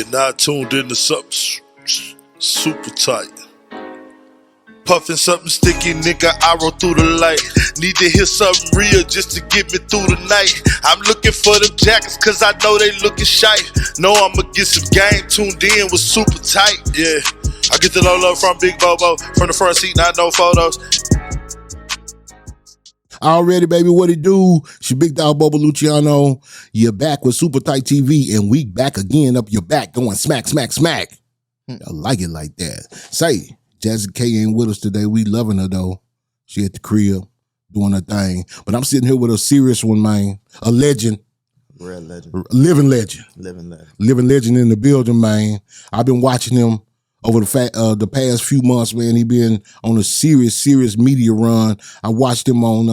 You're not tuned into something super tight. Puffin' something sticky, nigga, I roll through the light. Need to hear something real just to get me through the night. I'm looking for them jackets cause I know they looking shite. Know I'ma get some game tuned in with super tight, yeah. I get the low love from Big Bobo, from the front seat, not no photos. Already, baby, what it do? It's your big dog, Bobo Luciano. You're back with Super Tight TV, and we back again up your back, going smack, smack, smack. I like it like that. Say, Jazzy K ain't with us today. We loving her, though. She at the crib, doing her thing. But I'm sitting here with a serious one, man. A legend. Real legend. Living legend. Living legend. Living legend in the building, man. I've been watching him over the past few months, man. He been on a serious media run. I watched him on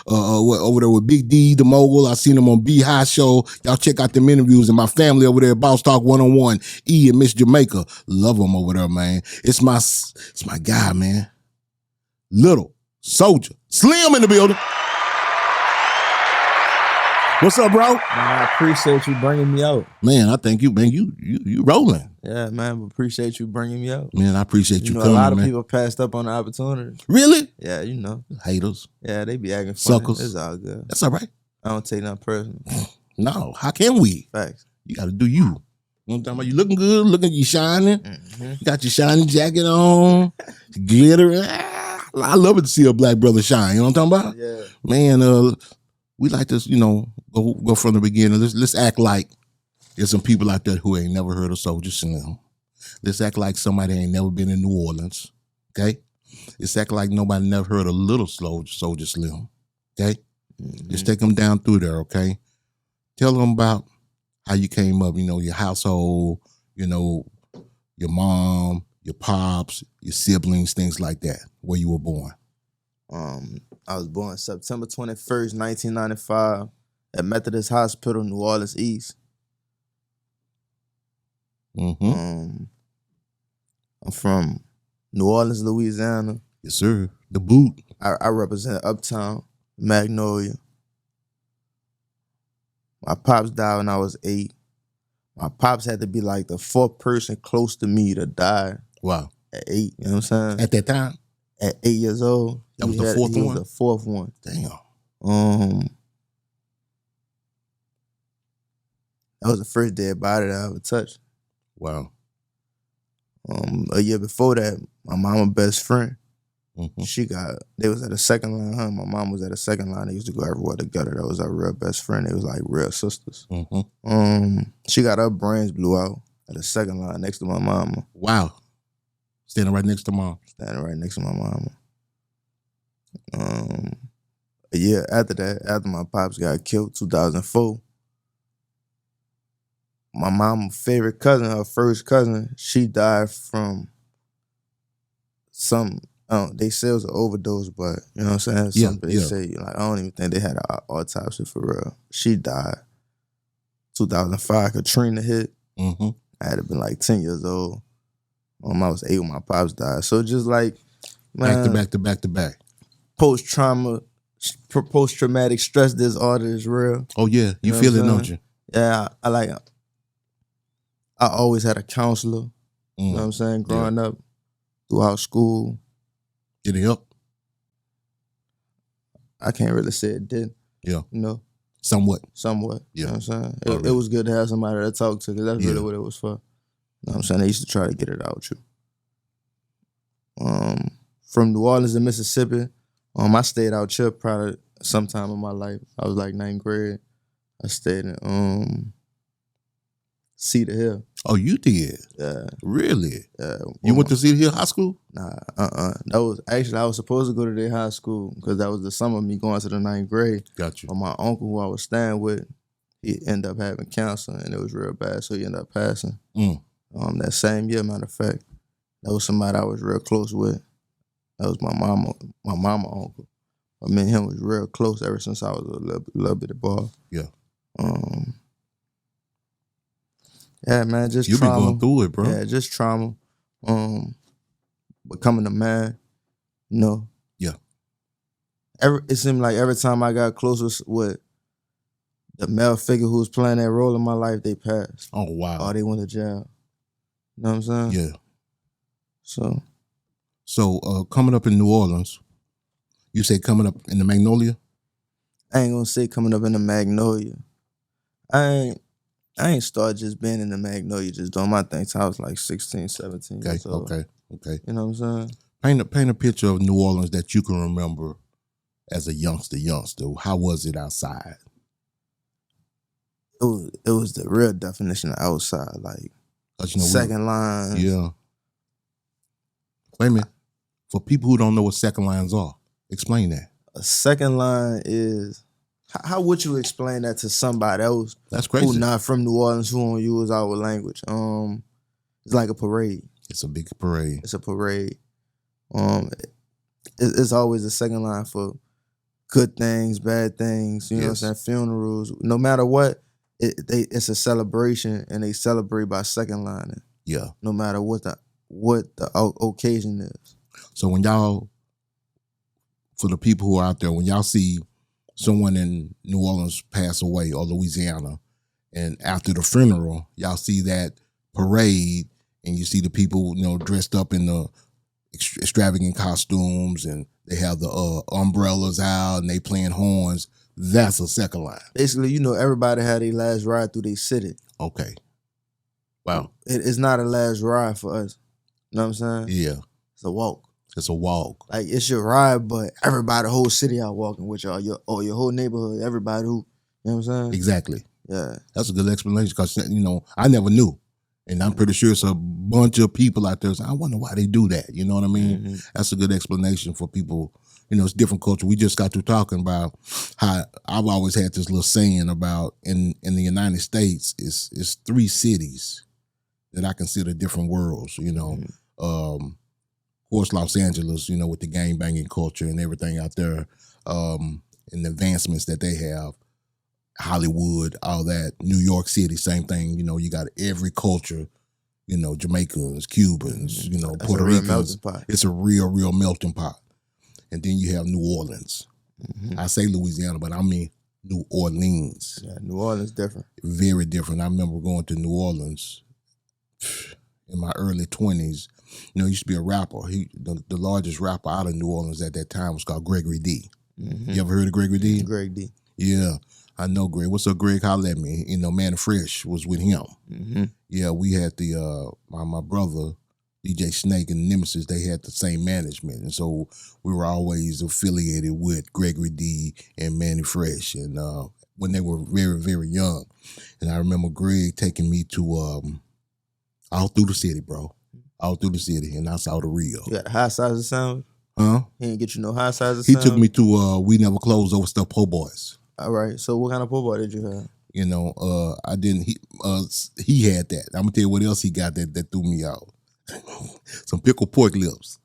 over there with Big D, the mogul. I seen him on B High Show. Y'all check out them interviews. And my family over there, Boss Talk 101, E and Miss Jamaica, love him over there, man. It's my guy, man. Little Souja, Slim in the building. What's up, bro? Man, I appreciate you bringing me out. Man, I think you rolling. Yeah, man, appreciate you bringing me out. Man, I appreciate you coming, a lot of man. people passed up on the opportunity. Really? Yeah, you know. Haters. Yeah, they be acting funny. Suckers. It's all good. That's all right. I don't take nothing personal. No, how can we? Facts. You got to do you. You know what I'm talking about? You looking good, you shining. Mm-hmm. You got your shiny jacket on, glitter. I love it to see a black brother shine. You know what I'm talking about? Yeah. Man, we like to, go from the beginning. Let's act like there's some people out there who ain't never heard of Souja Slim. Let's act like somebody ain't never been in New Orleans. Okay? Let's act like nobody never heard of Little Souja Slim. Okay? Mm-hmm. Just take them down through there, okay? Tell them about how you came up, your household, your mom, your pops, your siblings, things like that, where you were born. I was born September 21st, 1995 at Methodist Hospital, New Orleans East. Mm-hmm. I'm from New Orleans, Louisiana. Yes, sir. The boot. I represent Uptown, Magnolia. My pops died when I was 8. My pops had to be like the 4th person close to me to die. Wow. At 8, you know what I'm saying? At that time? At 8 years old. That was the 4th one? He was the 4th one. Damn. That was the first dead body that I ever touched. Wow. A year before that, my mama's best friend, mm-hmm. They was at a second line, huh? My mom was at a second line. They used to go everywhere together. That was our real best friend. They was like real sisters. Mm-hmm. She got her brains blew out at the second line next to my mama. Wow. Standing right next to mom. Standing right next to my mama. A year after that, after my pops got killed, 2004, my mom's favorite cousin, her first cousin, she died from they say it was an overdose, but you know what I'm saying? They say, I don't even think they had an autopsy for real. She died. 2005, Katrina hit. Mm-hmm. I had been like 10 years old. I was 8 when my pops died. So just like, man, back to back. Post-traumatic stress disorder is real. Oh yeah, you feel it, don't you? Yeah, I always had a counselor. You know what I'm saying? Growing up, throughout school. Did it help? I can't really say it did. Yeah. Somewhat. Yeah. You know what I'm saying? It was good to have somebody to talk to, because that's really what it was for. You know what I'm saying? They used to try to get it out you. From New Orleans to Mississippi, I stayed out here probably sometime in my life. I was like 9th grade. I stayed in Cedar Hill. Oh, you did? Yeah. Really? Yeah. You went to Cedar Hill High School? Nah, That was actually, I was supposed to go to their high school because that was the summer of me going to the 9th grade. Got you. But my uncle, who I was staying with, he ended up having cancer, and it was real bad, so he ended up passing. That same year, matter of fact, that was somebody I was real close with. That was my mama uncle. But me and him was real close ever since I was a little bit of boy. Yeah. Yeah, man, just you trauma. You been going through it, bro. Yeah, just trauma. Becoming a man, Yeah. It seemed like every time I got closer with the male figure who was playing that role in my life, they passed. Oh wow. Or they went to jail. You know what I'm saying? Yeah. So coming up in New Orleans, you say coming up in the Magnolia? I ain't gonna say coming up in the Magnolia. I ain't start just being in the Magnolia, just doing my thing till I was like 16, 17 years old. Okay. You know what I'm saying? Paint a picture of New Orleans that you can remember as a youngster. How was it outside? It was the real definition of outside, like second line. Yeah. Wait a minute. For people who don't know what second lines are, explain that. A second line is, how would you explain that to somebody else? That's crazy. Who not from New Orleans, who don't use our language? It's like a parade. It's a big parade. It's a parade. It's always a second line for good things, bad things. You know what I'm saying? Funerals. No matter what, it's a celebration, and they celebrate by second lining. Yeah. No matter what the occasion is. So when y'all, for the people who are out there, when y'all see someone in New Orleans pass away or Louisiana, and after the funeral, y'all see that parade, and you see the people, dressed up in the extravagant costumes, and they have the umbrellas out, and they playing horns. That's a second line. Basically, everybody had their last ride through their city. Okay. Wow. It's not a last ride for us. You know what I'm saying? Yeah. It's a walk. It's a walk. Like, it's your ride, but everybody, the whole city out walking with y'all, your whole neighborhood, everybody who, you know what I'm saying? Exactly. Yeah. That's a good explanation because, I never knew. And I'm pretty sure it's a bunch of people out there saying, I wonder why they do that. You know what I mean? Mm-hmm. That's a good explanation for people. It's different culture. We just got to talking about how I've always had this little saying about in the United States, it's 3 cities that I consider different worlds, Mm-hmm. Of course, Los Angeles, with the gang banging culture and everything out there, and the advancements that they have. Hollywood, all that. New York City, same thing. You got every culture, Jamaicans, Cubans, Puerto Ricans. It's a real melting pot. And then you have New Orleans. Mm-hmm. I say Louisiana, but I mean New Orleans. Yeah, New Orleans different. Very different. I remember going to New Orleans in my early 20s. He used to be a rapper. The largest rapper out of New Orleans at that time was called Gregory D. Mm-hmm. You ever heard of Gregory D? Greg D. Yeah, I know Greg. What's up, Greg? Holler at me. Man Fresh was with him. Mm-hmm. Yeah, we had my brother, DJ Snake and Nemesis, they had the same management. And so we were always affiliated with Gregory D and Manny Fresh. And when they were very, very young. And I remember Greg taking me to all through the city, bro. All through the city. And I saw the real. You got high size of sound? Huh? He didn't get you no high size of sound? He took me to We Never Close Over Stuff Po' Boys. All right. So what kind of po' boy did you have? I didn't. He had that. I'm gonna tell you what else he got that threw me out. Some pickled pork lips.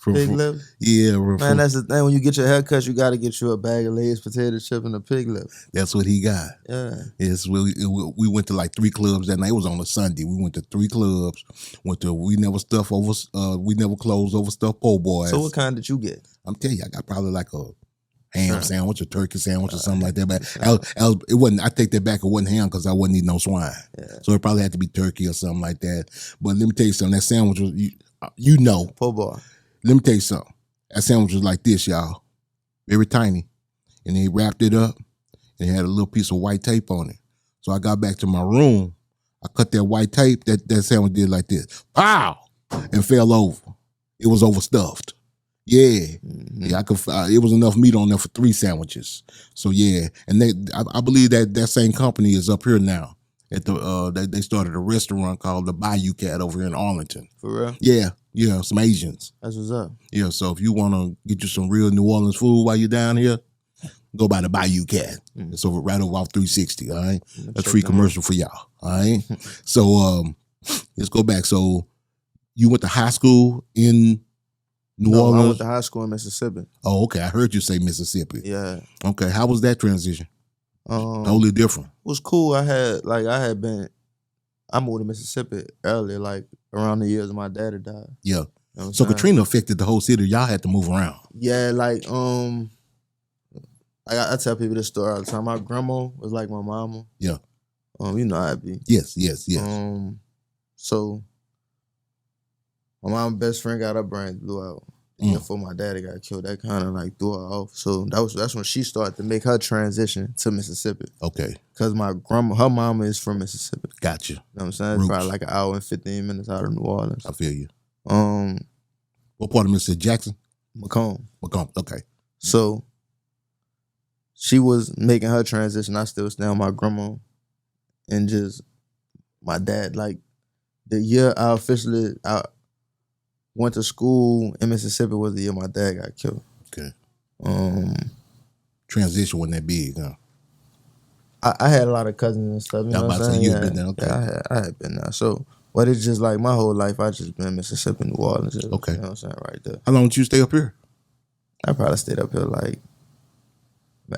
Pig lips? Yeah. Man, that's the thing. When you get your haircut, you got to get you a bag of Lay's potato chip and a pig lip. That's what he got. Yeah. Yes, we went to like 3 clubs that night. It was on a Sunday. We went to 3 clubs. Went to We Never Close Over Stuff Po' Boys. So what kind did you get? I'm telling you, I got probably like a ham sandwich, a turkey sandwich, or something like that. But it wasn't. I take that back. It wasn't ham because I wasn't eating no swine. Yeah. So it probably had to be turkey or something like that. But let me tell you something. That sandwich was, Po' boy. Let me tell you something. That sandwich was like this, y'all. Very tiny. And they wrapped it up and it had a little piece of white tape on it. So I got back to my room. I cut that white tape. That sandwich did like this. Pow! And fell over. It was overstuffed. Yeah. Mm-hmm. Yeah, it was enough meat on there for 3 sandwiches. So yeah. And I believe that same company is up here now. They started a restaurant called the Bayou Cat over here in Arlington. For real? Yeah, some Asians. That's what's up. Yeah, so if you want to get you some real New Orleans food while you're down here, go by the Bayou Cat. Mm-hmm. It's right over off 360, all right? That's free commercial for y'all, all right? So let's go back. So you went to high school in New Orleans? I went to high school in Mississippi. Oh, okay. I heard you say Mississippi. Yeah. Okay, how was that transition? Totally different. It was cool. I moved to Mississippi early, like around the years my daddy died. Yeah. You know so Katrina affected the whole city. Y'all had to move around. Yeah, like I tell people this story all the time. My grandma was like my mama. Yeah. You know how it be. Yes. So my mom's best friend got her brains blew out. And before my daddy got killed, that kind of like threw her off. So that's when she started to make her transition to Mississippi. Okay. Cause her mama is from Mississippi. Gotcha. You know what I'm saying? It's probably like an hour and 15 minutes out of New Orleans. I feel you. What part of Mississippi? Jackson? Macomb. Okay. So she was making her transition. I still stay on my grandma. And just my dad, like the year I officially went to school in Mississippi was the year my dad got killed. Okay. Transition wasn't that big, huh? I had a lot of cousins and stuff. You know what I'm saying? You've been there. Okay. Yeah, I had been there. So, but it's just like my whole life, I just been in Mississippi, New Orleans. Okay. You know what I'm saying? Right there. How long did you stay up here? I probably stayed up here like,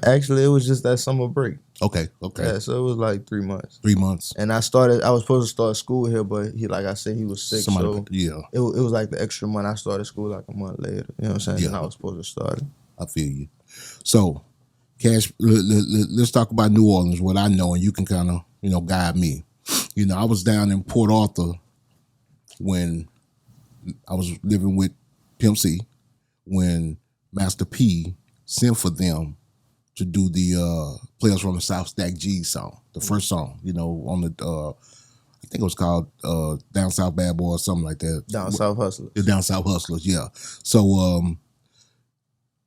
actually, it was just that summer break. Okay. Yeah, so it was like 3 months. 3 months. And I was supposed to start school here, but like I said, he was sick. It was like the extra month. I started school like a month later. You know what I'm saying? Yeah. And I was supposed to start it. I feel you. So, Cash, let's talk about New Orleans, what I know, and you can kind of, guide me. I was down in Port Arthur when I was living with Pimp C, when Master P sent for them to do the Players from the South Stack G song, the first song, on the, I think it was called Down South Bad Boy or something like that. Down South Hustlers. The Down South Hustlers, yeah. So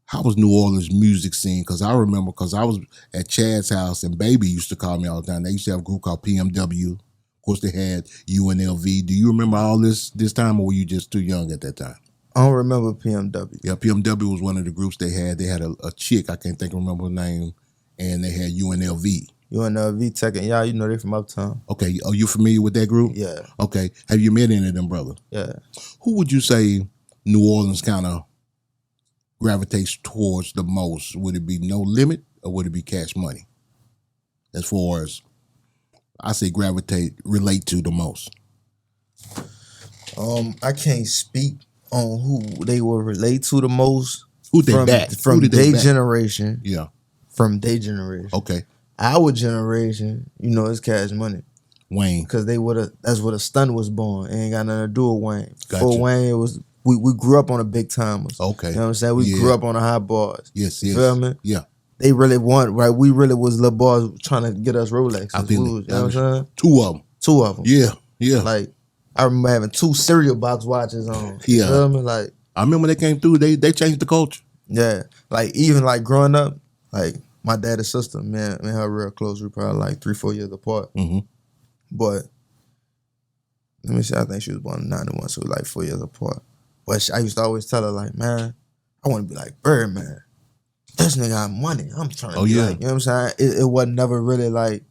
how was New Orleans music scene? Because I remember, because I was at Chad's house and Baby used to call me all the time. They used to have a group called PMW. Of course, they had UNLV. Do you remember all this time, or were you just too young at that time? I don't remember PMW. Yeah, PMW was one of the groups they had. They had a chick, I can't remember her name, and they had UNLV. UNLV, Tech, and y'all, they from Uptown. Okay, are you familiar with that group? Yeah. Okay, have you met any of them, brother? Yeah. Who would you say New Orleans kind of gravitates towards the most? Would it be No Limit or would it be Cash Money? As far as I say relate to the most. I can't speak on who they will relate to the most. Who they back? From their generation. Yeah. From their generation. Okay. Our generation, it's Cash Money. Wayne. Because that's where the stunt was born. It ain't got nothing to do with Wayne. Gotcha. Before Wayne, it was we grew up on the big timers. Okay. You know what I'm saying? We grew up on the high bars. Yes. You feel me? Yeah. They really right? We really was little boys trying to get us Rolexes. I feel you know what I'm saying? Two of them. Yeah. Like, I remember having 2 cereal box watches on. Yeah. You feel me? Like, I remember they came through, they changed the culture. Yeah. Like, even like growing up, like my dad's sister, man, and her real close. We probably like 3-4 years apart. Mm-hmm. But let me see, I think she was born in 91, so we like 4 years apart. But I used to always tell her, like, man, I want to be like Birdman. This nigga got money. I'm trying to be like, you know what I'm saying? It wasn't never really like,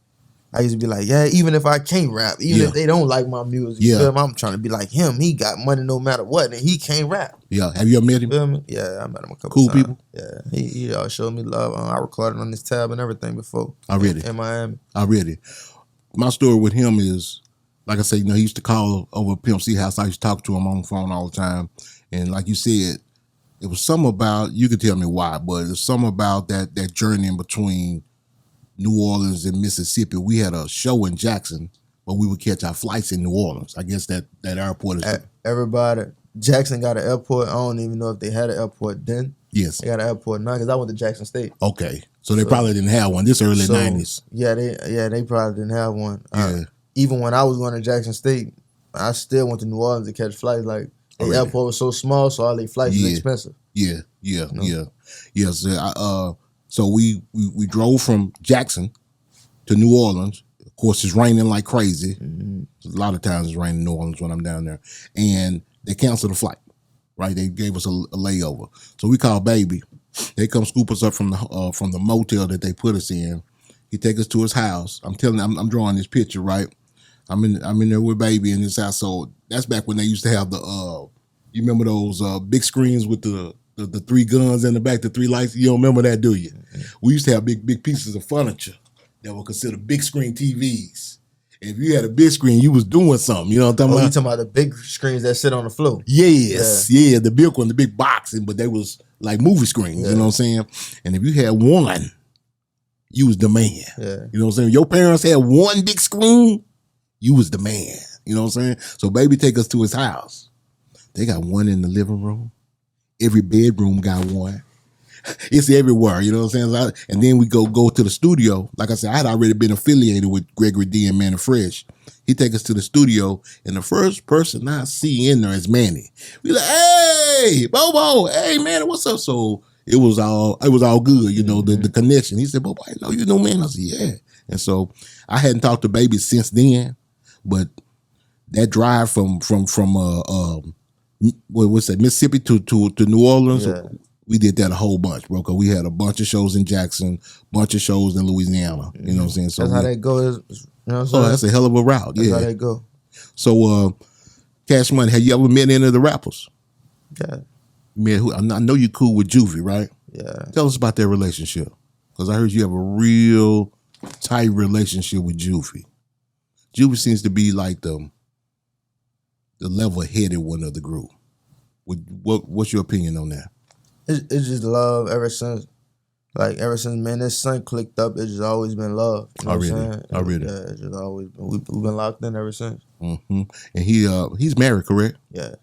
I used to be like, yeah, even if I can't rap, even if they don't like my music, you feel me? I'm trying to be like him. He got money no matter what, and he can't rap. Yeah. Have you ever met him? Feel me? Yeah, I met him a couple cool times. People? Yeah. He showed me love. I recorded on his tab and everything before. I read it. In Miami. I read it. My story with him is, like I said, he used to call over Pimp C house. I used to talk to him on the phone all the time. And like you said, it was something about, you could tell me why, but it's something about that journey in between New Orleans and Mississippi. We had a show in Jackson, but we would catch our flights in New Orleans. I guess that airport is... Everybody, Jackson got an airport. I don't even know if they had an airport then. Yes. They got an airport now because I went to Jackson State. Okay. So they probably didn't have one. This early 90s. Yeah, they probably didn't have one. Even when I was going to Jackson State, I still went to New Orleans to catch flights. Like, the airport was so small, so all their flights was expensive. Yeah. So we drove from Jackson to New Orleans. Of course, it's raining like crazy. Mm-hmm. A lot of times it's raining in New Orleans when I'm down there. And they canceled the flight, right? They gave us a layover. So we called Baby. They come scoop us up from the motel that they put us in. He take us to his house. I'm drawing this picture, right? I'm in there with Baby in his house. So that's back when they used to have you remember those big screens with the 3 guns in the back, the 3 lights? You don't remember that, do you? Mm-hmm. We used to have big pieces of furniture that were considered big screen TVs. And if you had a big screen, you was doing something. You know what I'm talking about? You talking about the big screens that sit on the floor? Yes. The big one, the big box, but they was like movie screens, you know what I'm saying? And if you had one, you was the man. Yeah. You know what I'm saying? Your parents had one big screen, you was the man. You know what I'm saying? So baby take us to his house. They got one in the living room. Every bedroom got one. It's everywhere, you know what I'm saying? And then we go to the studio. Like I said, I had already been affiliated with Gregory D and Manny Fresh. He take us to the studio, and the first person I see in there is Manny. We like, hey, Bobo, hey man, what's up? So it was all good, you know, the connection. He said, Bobo, I know you know, man. I said, yeah. And so I hadn't talked to Baby since then, but that drive from what's that, Mississippi to New Orleans. Yeah. We did that a whole bunch, bro. Cause we had a bunch of shows in Jackson, bunch of shows in Louisiana. You know what I'm saying? So that's how they go. You know what I'm saying? Oh, that's a hell of a route. That's yeah. how they go. So, Cash Money, have you ever met any of the rappers? Yeah. Man, who I know you cool with Juvie, right? Yeah. Tell us about their relationship. Cause I heard you have a real tight relationship with Juvie. Juvie seems to be like the level-headed one of the group. What's your opinion on that? It's just love ever since man, this son clicked up. It's just always been love. You know what I'm saying? Already. Yeah, it's just always been. We've been locked in ever since. Mm-hmm. And he's married, correct? Yeah.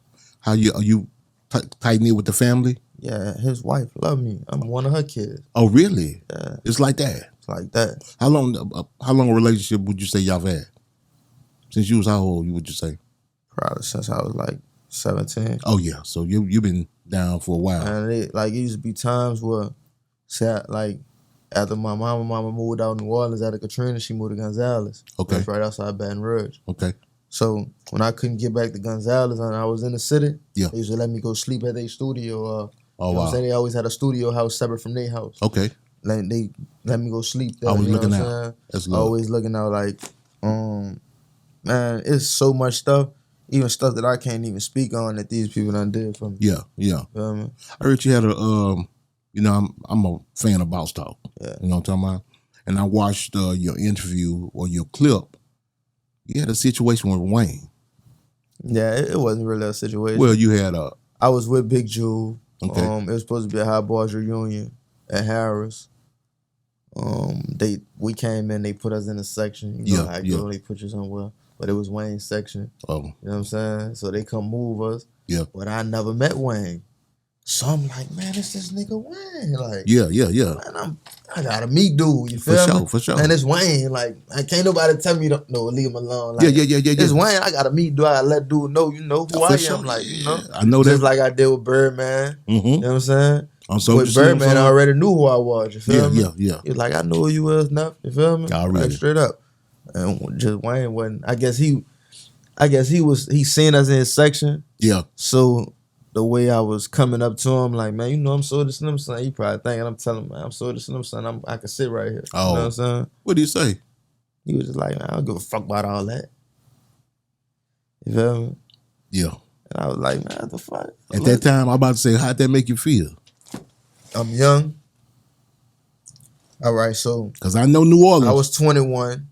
Are you tight knit with the family? Yeah, his wife love me. I'm one of her kids. Oh, really? Yeah. It's like that. It's like that. How long a relationship would you say y'all had? Since you was how old? You would you say? Probably since I was like 17. Oh yeah. So you've been down for a while. And it used to be times where, say, like after my mama moved out of New Orleans out of Katrina, she moved to Gonzales. Okay. That's right outside Baton Rouge. Okay. So when I couldn't get back to Gonzales and I was in the city, Yeah. they used to let me go sleep at their studio. Oh you know wow. what I'm saying? They always had a studio house separate from their house. Okay. Like they let me go sleep there. Always you know looking what I'm out. saying? That's love. Always looking out. Like, man, it's so much stuff. Even stuff that I can't even speak on that these people done did for me. Yeah. Yeah. You know what I mean? I heard you had I'm a fan of Boss Talk. Yeah. You know what I'm talking about? And I watched your interview or your clip. You had a situation with Wayne. Yeah, it wasn't really a situation. Well, you had I was with Big Jewel. Okay. It was supposed to be a Hot Boys reunion at Harris. We came in, they put us in a section. You know, like they put you somewhere. But it was Wayne's section. Oh. You know what I'm saying? So they come move us. Yeah. But I never met Wayne. So I'm like, man, it's this nigga Wayne. Like, Yeah. man, I gotta meet dude. You feel me? For sure. And it's Wayne. Like, can't nobody tell me no, leave him alone. Like, Yeah. It's Wayne. I gotta meet dude. I gotta let dude know, you know who I am. Sure. Like, you know, I know just that. like I did with Birdman. Mm-hmm. You know what I'm saying? With Birdman, I already knew who I was. You feel me? Yeah. He was like, I know who you was now. You feel me? Already. Like, straight up. And just Wayne wasn't. I guess he seen us in his section. Yeah. So the way I was coming up to him, like, man, you know I'm Souja Slim son. He probably thinking I'm telling him, man, I'm Souja Slim son. I can sit right here. Oh. You know what I'm saying? What did he say? He was just like, man, I don't give a fuck about all that. You feel me? Yeah. And I was like, man, what the fuck? At that time, I'm about to say, how'd that make you feel? I'm young. All right, so. Because I know New Orleans. I was 21.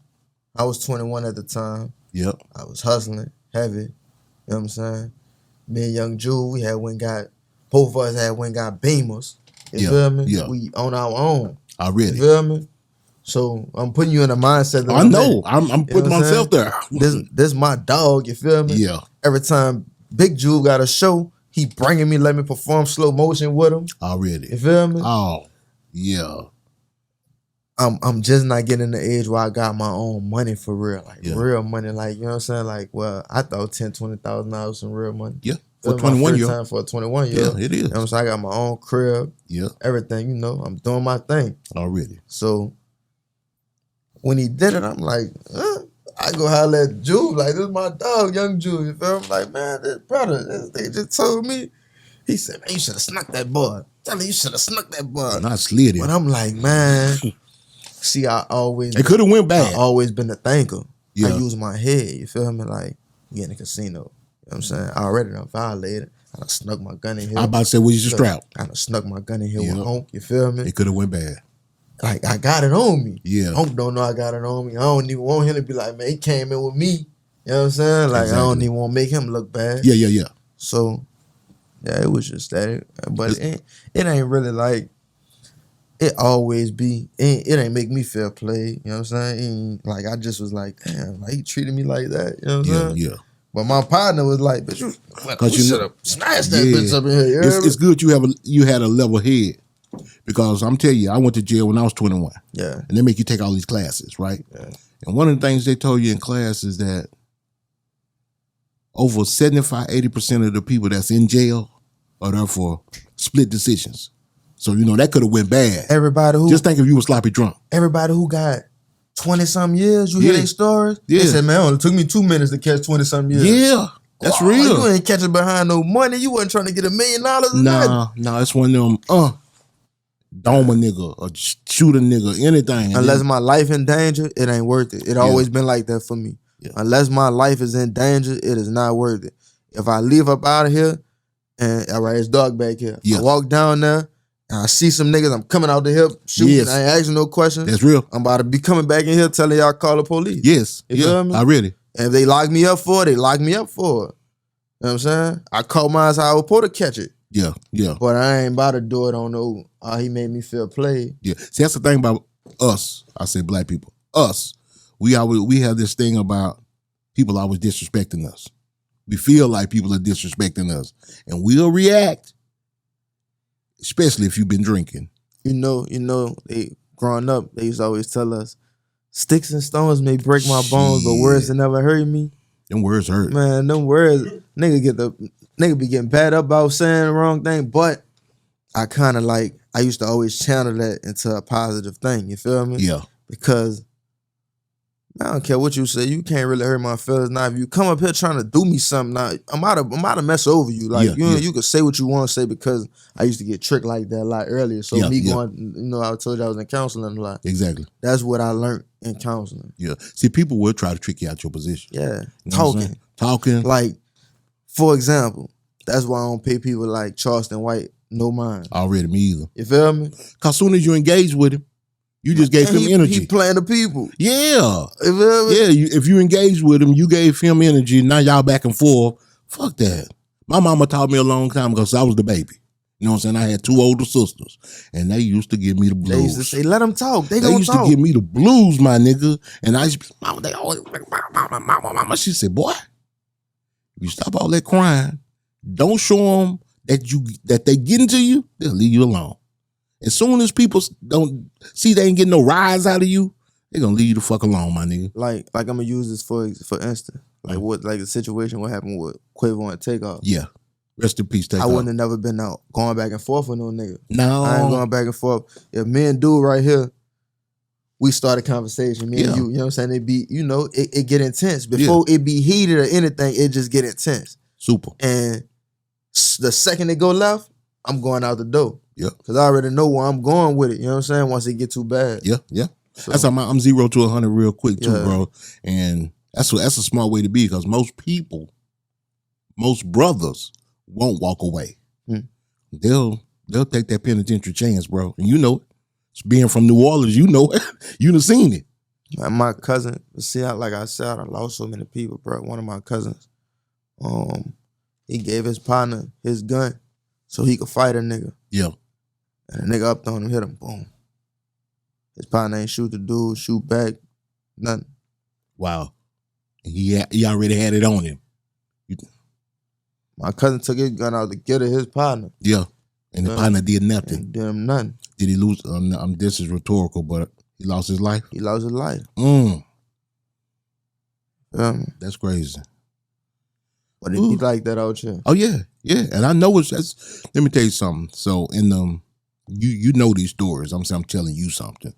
I was 21 at the time. Yep. I was hustling heavy. You know what I'm saying? Me and Young Jewel, both of us got Beamers. You feel me? Yeah. We on our own. Already. You feel me? So I'm putting you in a mindset that I know. I'm putting myself there. This my dog, you feel me? Yeah. Every time Big Jewel got a show, he bringing me, let me perform slow motion with him. Already. You feel me? Oh, yeah. I'm just not getting the age where I got my own money for real. Like real money. Like, you know what I'm saying? Like, well, I thought $10,000, $20,000 was some real money. Yeah. For 21 year. For a 21 year. Yeah, it is. You know what I'm saying? I got my own crib. Yeah. Everything, you know. I'm doing my thing. Already. So when he did it, I'm like, I go holler at Jew, like, this is my dog, Young Jew. You feel me? I'm like, man, this brother, they just told me. He said, man, you should have snuck that boy. Tell me you should have snuck that boy. Not slid him. But I'm like, man, see, it could have went bad. I always been a thinker. Yeah. I use my head, you feel me? Like, we in the casino. You know what I'm saying? I already done violated. I done snuck my gun in here. I about to say, where's your strap? I done snuck my gun in here with Honk, you feel me? It could have went bad. Like, I got it on me. Yeah. Honk don't know I got it on me. I don't even want him to be like, man, he came in with me. You know what I'm saying? Like, I don't even want to make him look bad. Yeah. So, yeah, it was just that. But it ain't really like, it always be, it ain't make me feel played. You know what I'm saying? It ain't, like, I just was like, damn, like, he treated me like that. You know what I'm saying? Yeah. But my partner was like, bitch, you should have smashed that bitch up in here. It's good you had a level head. Because I'm telling you, I went to jail when I was 21. Yeah. And they make you take all these classes, right? Yeah. And one of the things they told you in class is that over 75, 80% of the people that's in jail are there for split decisions. So, that could have went bad. Just think if you were sloppy drunk. Everybody who got 20-something years, you hear their stories? Yeah. They said, man, it only took me 2 minutes to catch 20-something years. Yeah. That's real. You ain't catching behind no money. You wasn't trying to get $1 million. Nah, it's one of them, dome a nigga or shoot a nigga, anything. Unless my life in danger, it ain't worth it. It always been like that for me. Yeah. Unless my life is in danger, it is not worth it. If I leave up out of here, and all right, it's dark back here. I walk down there, and I see some niggas, I'm coming out the hip, shooting, I ain't asking no questions. That's real. I'm about to be coming back in here telling y'all call the police. Yes. You feel me? I really. And if they lock me up for it, they lock me up for it. You know what I'm saying? I caught mine how I was supposed to catch it. Yeah. But I ain't about to do it on no, he made me feel played. Yeah. See, that's the thing about us. I say black people. Us. We have this thing about people always disrespecting us. We feel like people are disrespecting us. And we'll react, especially if you've been drinking. Growing up, they used to always tell us, sticks and stones may break my bones, but words that never hurt me. Them words hurt. Man, them words, nigga be getting bad up about saying the wrong thing, but I kind of I used to always channel that into a positive thing, you feel me? Yeah. Because I don't care what you say, you can't really hurt my feelings. Now, if you come up here trying to do me something, now, I'm out to mess over you. You can say what you want to say because I used to get tricked like that a lot earlier. So going, I told you I was in counseling a lot. Exactly. That's what I learned in counseling. Yeah. See, people will try to trick you out your position. Yeah. Talking. Like, for example, that's why I don't pay people like Charleston White no mind. Already, me either. You feel me? Because as soon as you engage with him, you just gave him energy. He playing the people. Yeah. You feel me? Yeah, if you engaged with him, you gave him energy. Now y'all back and forth. Fuck that. My mama taught me a long time ago, because I was the baby. You know what I'm saying? I had 2 older sisters, and they used to give me the blues. They used to say, let them talk. They used to give me the blues, my nigga. And I used to be, mama, they always, mama. She said, boy, you stop all that crying. Don't show them that they getting to you, they'll leave you alone. As soon as people don't see they ain't getting no rise out of you, they're gonna leave you the fuck alone, my nigga. Like I'm gonna use this for instance. Like the situation what happened with Quavo and Takeoff. Yeah. Rest in peace, Takeoff. I wouldn't have never been out going back and forth with no nigga. No. I ain't going back and forth. If me and dude right here, we start a conversation, me and you know what I'm saying? It be, it get intense. Before it be heated or anything, it just get intense. Super. And the second it go left, I'm going out the door. Yeah. Because I already know where I'm going with it. You know what I'm saying? Once it get too bad. Yeah. So, that's how I'm 0 to 100 real quick too, bro. And that's a smart way to be, because most brothers won't walk away. They'll take that penitentiary chance, bro. And you know it. Being from New Orleans, you know it. You done seen it. My cousin, like I said, I lost so many people, bro. One of my cousins, he gave his partner his gun so he could fight a nigga. Yeah. And the nigga upped on him, hit him, boom. His partner ain't shoot the dude, shoot back, nothing. Wow. He already had it on him. My cousin took his gun out to get at his partner. Yeah. And the partner did nothing. Did him nothing. Did he lose? This is rhetorical, but he lost his life? He lost his life. That's crazy. But it be like that out here. Oh, yeah. Yeah. And I know let me tell you something. So in the, you know these stories. I'm telling you something.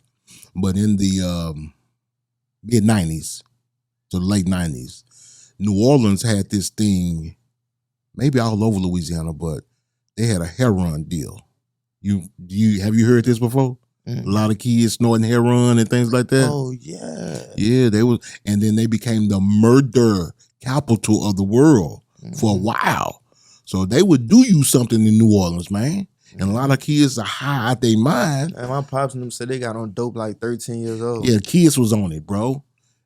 But in the mid-90s to the late 90s, New Orleans had this thing, maybe all over Louisiana, but they had a heroin deal. Have you heard this before? A lot of kids snorting heroin and things like that. Oh yeah. Yeah, and then they became the murder capital of the world for a while. So they would do you something in New Orleans, man. And a lot of kids are high out their mind. And my pops and them said they got on dope like 13 years old. Yeah, kids was on it, bro.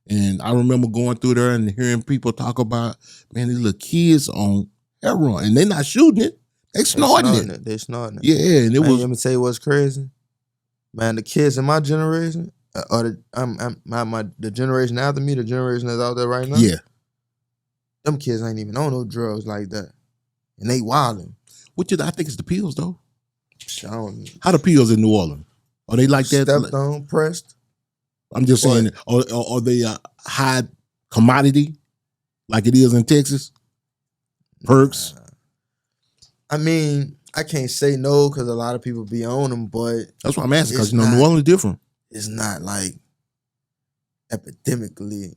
And I remember going through there and hearing people talk about, man, these little kids on heroin, and they not shooting it. They snorting it. They snorting it. Yeah, and it was. Let me tell you what's crazy. Man, the kids in my generation, or the generation after me, the generation that's out there right now. Yeah. Them kids ain't even on no drugs like that, and they wildin'. I think it's the pills though. I don't. How the pills in New Orleans? Are they like that? Stepped on, pressed. I'm just saying, are they high commodity like it is in Texas? Perks. I mean, I can't say no because a lot of people be on them, but that's what I'm asking because New Orleans is different. It's not like epidemically.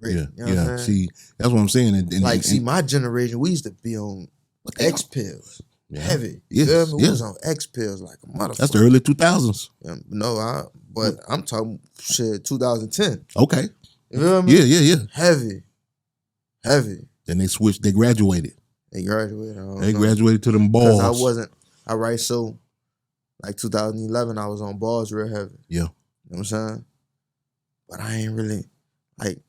Yeah, you know what I'm saying? See, that's what I'm saying. See, my generation, we used to be on X pills, heavy. Yes, We was on X pills like a motherfucker. That's the early 2000s. But I'm talking shit 2010. Okay. You feel me? Yeah. Heavy. Then they switched. They graduated. They graduated. They graduated to them balls. I wasn't. All right, so like 2011, I was on balls real heavy. Yeah. You know what I'm saying? But I ain't really like.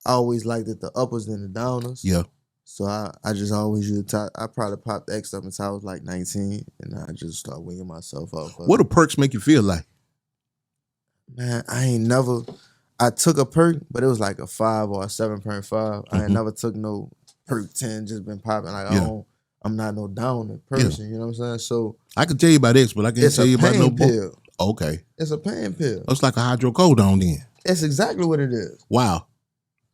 I always liked it the uppers than the downers. Yeah. So I just always used to I probably popped X up until I was like 19, and I just started winging myself up. What do perks make you feel like? Man, I took a perk, but it was like a 5 or a 7.5. I ain't never took no perk 10, just been popping. Like, I'm not no downer person, you know what I'm saying? So I can tell you about X, but I can't tell you about no pill. Okay. It's a pain pill. It's like a hydrocodone then. That's exactly what it is. Wow.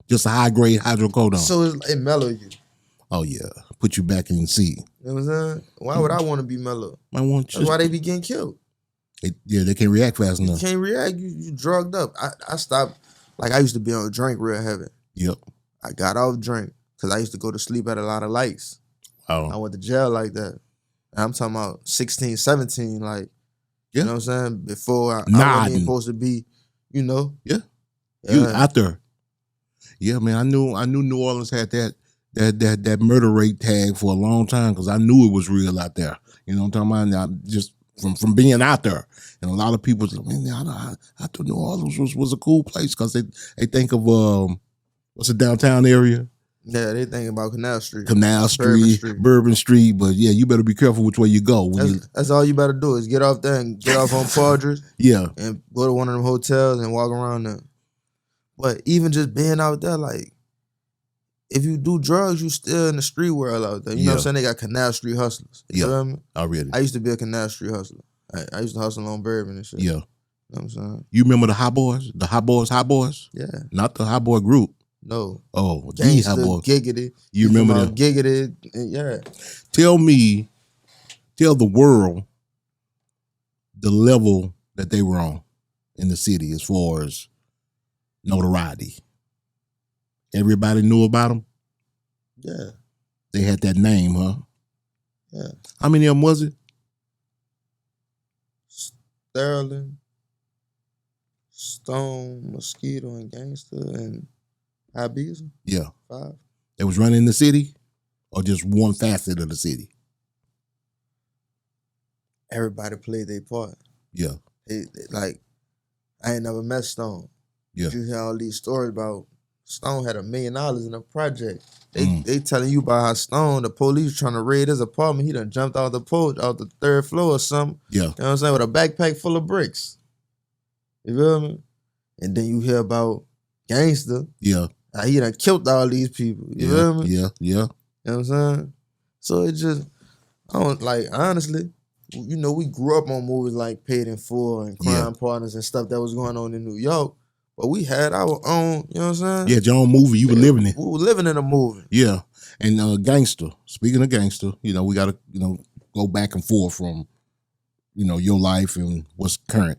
Just a high-grade hydrocodone. So it mellow you. Oh, yeah. Put you back in seat. You know what I'm saying? Why would I want to be mellow? That's why they be getting killed. They can't react fast enough. You can't react. You drugged up. I stopped. Like, I used to be on drink real heavy. Yep. I got off drink because I used to go to sleep at a lot of lights. Oh. I went to jail like that. And I'm talking about 16, 17, like, you know what I'm saying? Before I wasn't even supposed to be, you know? Yeah. You out there. Yeah, man, I knew New Orleans had that murder rate tag for a long time because I knew it was real out there. You know what I'm talking about? Now, just from being out there. And a lot of people say, man, I thought New Orleans was a cool place because they think of, what's the downtown area? Yeah, they think about Canal Street. Bourbon Street. But yeah, you better be careful which way you go. That's all you better do is get off there and get off on Padres. Yeah. And go to one of them hotels and walk around there. But even just being out there, like, if you do drugs, you still in the street world out there. You know what I'm saying? They got Canal Street hustlers. You know what I mean? Already. I used to be a Canal Street hustler. I used to hustle on Bourbon and shit. Yeah. You know what I'm saying? You remember the Hot Boys? The Hot Boys? Yeah. Not the Hot Boy group. No. Oh, Gangsta, the Hot Boys. Giggity. You remember them? Giggity. Yeah. Tell the world the level that they were on in the city as far as notoriety. Everybody knew about them? Yeah. They had that name, huh? Yeah. How many of them was it? Sterling, Stone, Mosquito, and Gangsta, and Ibiza. Yeah. 5. They was running the city or just one facet of the city? Everybody played their part. Yeah. Like, I ain't never met Stone. Yeah. You hear all these stories about Stone had $1 million in a project. They telling you about how Stone, the police trying to raid his apartment. He done jumped off the 3rd floor or something. Yeah. You know what I'm saying? With a backpack full of bricks. You feel me? And then you hear about Gangsta. Yeah. How he done killed all these people. You feel me? Yeah. You know what I'm saying? So it just, I don't, like, honestly, you know, we grew up on movies like Paid in Full and Crime Partners and stuff that was going on in New York. But we had our own, you know what I'm saying? Yeah, your own movie. You were living it. We were living in a movie. Yeah. And Gangsta, speaking of Gangsta, you know, we got to, you know, go back and forth from, you know, your life and what's current.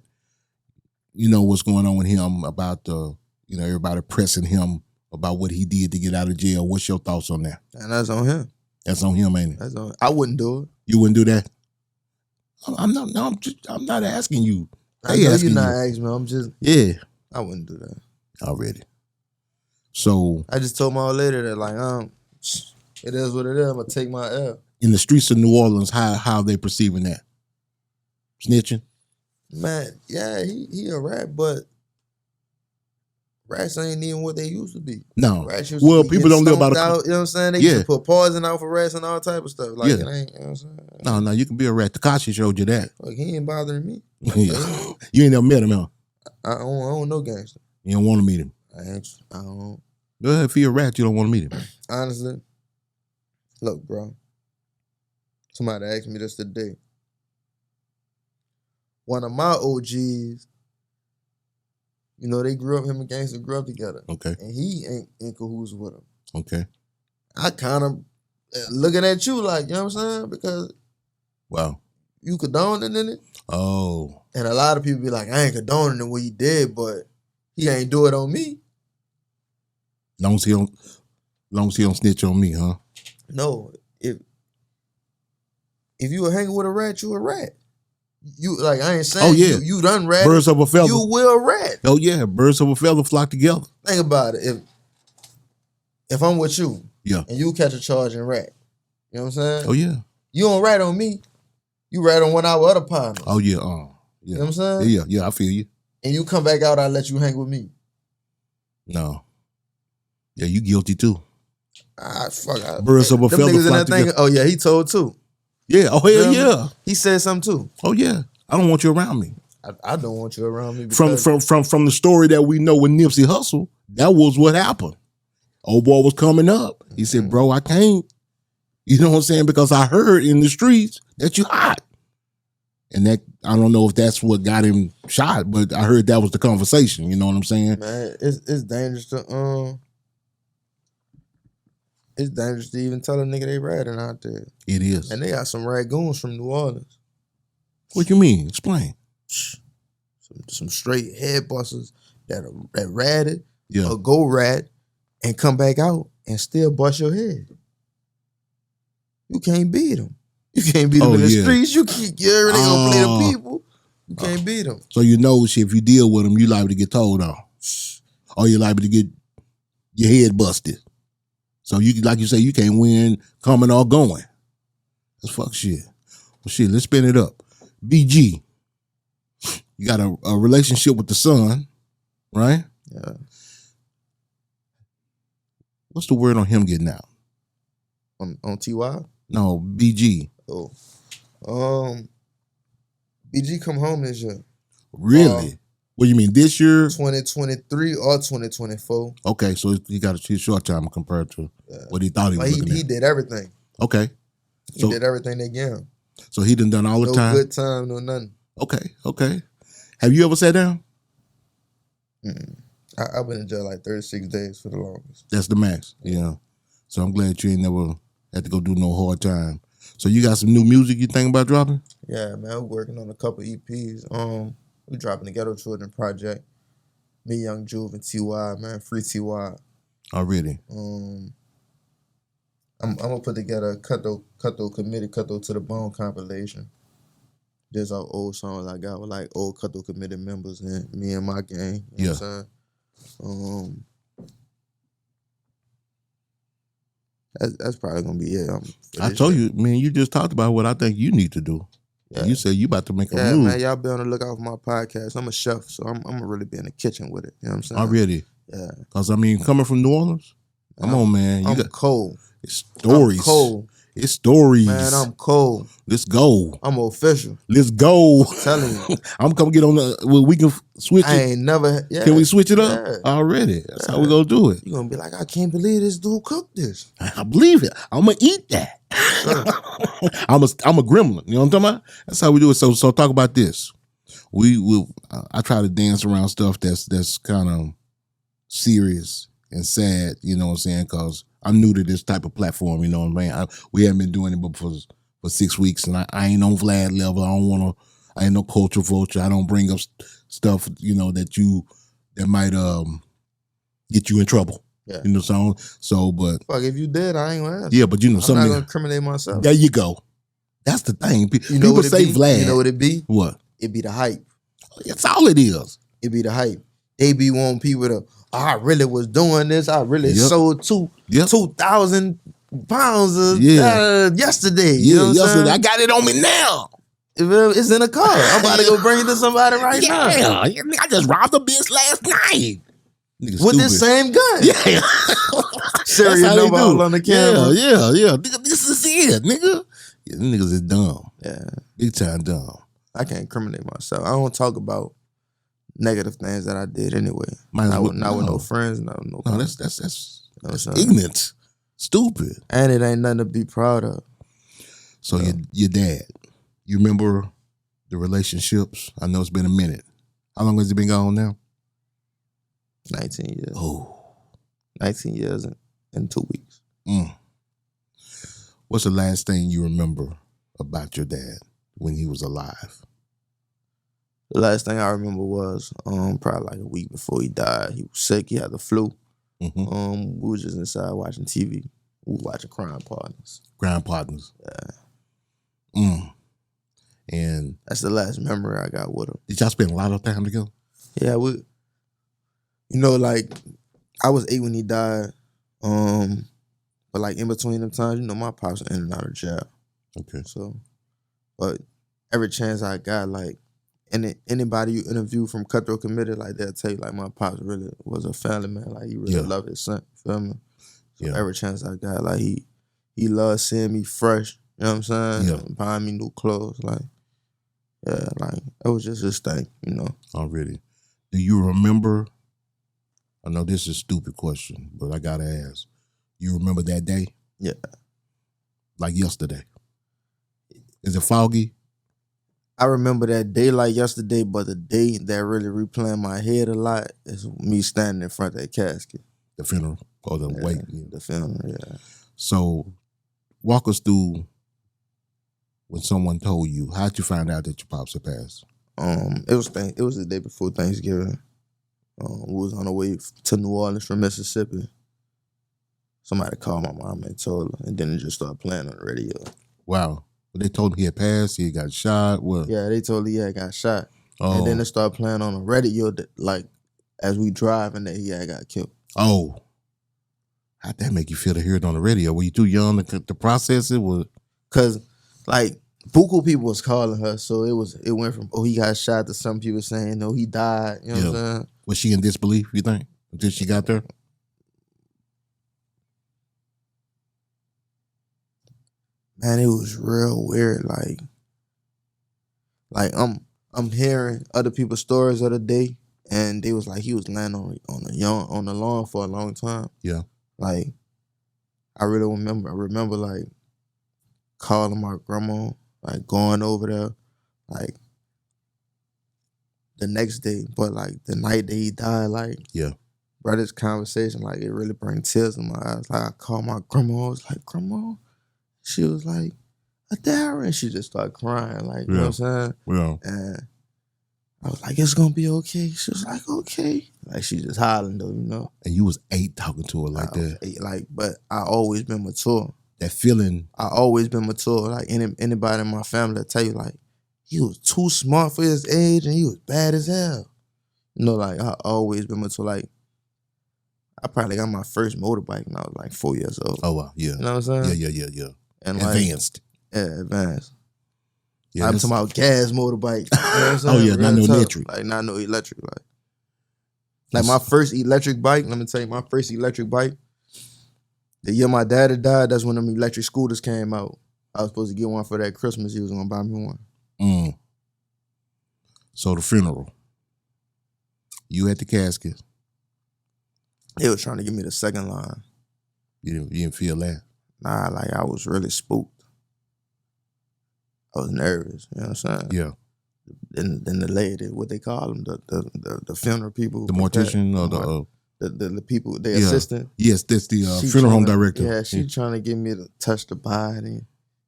You know what's going on with him about, you know, everybody pressing him about what he did to get out of jail. What's your thoughts on that? And that's on him. That's on him, ain't it? I wouldn't do it. You wouldn't do that? I'm not asking you. I know you're not asking me. I'm just. Yeah. I wouldn't do that. Already. So. I just told my old lady that, like, it is what it is. I'm going to take my L. In the streets of New Orleans, how are they perceiving that? Snitching? Man, yeah, he a rat, but rats ain't even what they used to be. No. Rats used well, to be people don't know about out, you know what I'm saying? They used to put poison out for rats and all type of stuff. Like, it ain't, you know what I'm saying? No, you can be a rat. Tekashi showed you that. Like, he ain't bothering me. Yeah. You ain't never met him, huh? I don't know gangster. You don't want to meet him. I don't. Well, if you're a rat, you don't want to meet him. Honestly, look, bro. Somebody asked me this today. One of my OGs, you know, him and Gangsta grew up together. Okay. And he ain't in cahoots with him. Okay. I kind of looking at you like, you know what I'm saying? Because wow, you condoned in it. Oh. And a lot of people be like, I ain't condoning what he did, but he ain't do it on me. Long as he don't snitch on me, huh? No. If you were hanging with a rat, you a rat. You like I ain't saying you done rat. Birds of a feather. You will rat. Oh yeah, birds of a feather flock together. Think about it. If I'm with you, yeah, and you catch a charge and rat, you know what I'm saying? Oh yeah. You don't rat on me. You rat on one of our other partners. Oh yeah, yeah. You know what I'm saying? Yeah, I feel you. And you come back out, I let you hang with me. No. Yeah, you guilty too. Fuck. Birds of a feather flock together. Oh yeah, he told too. Yeah. Oh hell yeah. He said something too. Oh yeah. I don't want you around me. I don't want you around me. From the story that we know with Nipsey Hussle, that was what happened. Old boy was coming up. He said, "Bro, I can't." You know what I'm saying? Because I heard in the streets that you hot, and that I don't know if that's what got him shot, but I heard that was the conversation. You know what I'm saying? Man, it's dangerous to It's dangerous to even tell a nigga they ratting out there. It is. And they got some ragoons from New Orleans. What you mean? Explain. Some straight head busters that ratted or go rat and come back out and still bust your head. You can't beat them. You can't beat them in the streets. You already gonna play the people. You can't beat them. So you know, if you deal with them, you liable to get told on. Or you're liable to get your head busted. So you, like you say, you can't win coming or going. That's fuck shit. Well, shit, let's spin it up. BG, you got a relationship with the son, right? Yeah. What's the word on him getting out? On TY? No, BG. Oh. BG come home this year. Really? What do you mean, this year? 2023 or 2024. Okay, so he got a short time compared to what he thought he was looking at. He did everything. Okay. He did everything they gave him. So he done all the time? No good time, no nothing. Okay. Have you ever sat down? I've been in jail like 36 days for the longest. That's the max, yeah. So I'm glad you ain't never had to go do no hard time. So you got some new music you think about dropping? Yeah, man, we're working on a couple EPs. We dropping the Ghetto Children project. Me, Young Juve, and TY, man. Free TY. Already. I'm gonna put together a Cutthroat Committee, Cutthroat to the Bone compilation. There's our old songs I got with like old Cutthroat Committee members and me and my gang. You know what I'm saying? That's probably gonna be it. I told you, man, you just talked about what I think you need to do. Yeah. You said you about to make a move. Man, y'all be on the lookout for my podcast. I'm a chef, so I'm gonna really be in the kitchen with it. You know what I'm saying? Already? Yeah. Because, I mean, coming from New Orleans, come on, man. I'm cold. It's stories. I'm cold. It's stories. Man, I'm cold. Let's go. I'm official. Let's go. I'm telling you. I'm coming get on the, well, we can switch it. I ain't never. Yeah. Can we switch it up? Yeah. Already. That's how we gonna do it. You're gonna be like, I can't believe this dude cooked this. I believe it. I'm gonna eat that. I'm a gremlin. You know what I'm talking about? That's how we do it. So talk about this. I try to dance around stuff that's kind of serious and sad, you know what I'm saying? Because I'm new to this type of platform, you know what I mean? We haven't been doing it for 6 weeks, and I ain't on Vlad level. I ain't no culture vulture. I don't bring up stuff, you know, that might get you in trouble. Yeah. You know, but fuck, if you did, I ain't gonna ask. Yeah, but you know, I'm not gonna incriminate myself. There you go. That's the thing. You know people say Vlad. You know what it be? What? It be the hype. That's all it is. It be the hype. They be wanting people to, I really was doing this. I really sold 2,000 pounds yesterday. You know yesterday. I got it on me now. It's in a car. I'm about to go bring it to somebody now. Yeah, I just robbed a bitch last night. With this same gun. Yeah. Serial number all on the camera. Yeah. Nigga, this is it, nigga. Yeah, them niggas is dumb. Yeah. Big time dumb. I can't incriminate myself. I don't talk about negative things that I did anyway. Not with no friends, no. No, that's ignorant, stupid. And it ain't nothing to be proud of. So your dad, you remember the relationships? I know it's been a minute. How long has it been gone now? 19 years. Oh. 19 years and 2 weeks. What's the last thing you remember about your dad when he was alive? The last thing I remember was probably like a week before he died. He was sick. He had the flu. We was just inside watching TV. We were watching Crime Partners. Crime Partners. Yeah. And that's the last memory I got with him. Did y'all spend a lot of time together? Yeah, like I was 8 when he died. But like in between them times, my pops was in and out of jail. Okay. So, but every chance I got, like, anybody you interview from Cutthroat Committee, like they'll tell you, like, my pops really was a family man. Like he really loved his son. Feel me? So every chance I got, like he loved seeing me fresh. You know what I'm saying? Yeah. Buying me new clothes. Like, yeah, like it was just his thing. Already. Do you remember? I know this is a stupid question, but I gotta ask. You remember that day? Yeah. Like yesterday. Is it foggy? I remember that day like yesterday, but the day that really replaying my head a lot is me standing in front of that casket. The funeral or the wake? Yeah. The funeral, yeah. So walk us through when someone told you. How'd you find out that your pops had passed? It was the day before Thanksgiving. We was on the way to New Orleans from Mississippi. Somebody called my mom and told her, and then it just started playing on the radio. Wow. But they told him he had passed, he had got shot. What? Yeah, they told he had got shot. Oh. And then it started playing on the radio, like, as we driving, that he had got killed. Oh. How'd that make you feel to hear it on the radio? Were you too young to process it? Because, like, buku people was calling her, so it went from, he got shot, to some people saying, no, he died. You know what I'm saying? Was she in disbelief, you think, until she got there? Man, it was real weird. Like I'm hearing other people's stories of the day, and they was like he was laying on the lawn for a long time. Yeah. Like I really remember like calling my grandma, like going over there, like the next day, but like the night that he died, like bro, this conversation, like it really brings tears in my eyes. Like I called my grandma, I was like, Grandma. She was like, Adara, and she just started crying, like, you know what I'm saying? Yeah. And I was like, it's gonna be okay. She was like, okay. Like, she just hollering though, And you was 8 talking to her like that. 8, like, but I always been mature. That feeling. I always been mature. Like, anybody in my family will tell you, like, he was too smart for his age and he was bad as hell. Like, I always been mature. Like, I probably got my first motorbike when I was like 4 years old. Oh, wow, yeah. You know what I'm saying? Yeah. And advanced. Like, yeah, advanced. Yeah, I'm talking about gas motorbike. You know what I'm saying? Oh, yeah, not no electric. Like, not no electric. Like my first electric bike, let me tell you, my first electric bike, the year my daddy died, that's when them electric scooters came out. I was supposed to get one for that Christmas. He was going to buy me one. So the funeral, you at the casket. They was trying to give me the second line. You didn't feel that? Nah, like I was really spooked. I was nervous, you know what I'm saying? Yeah. Then the lady, what they call them, the funeral people. The mortician or the people, the assistant. Yes, that's the funeral home director. Yeah, she trying to get me to touch the body.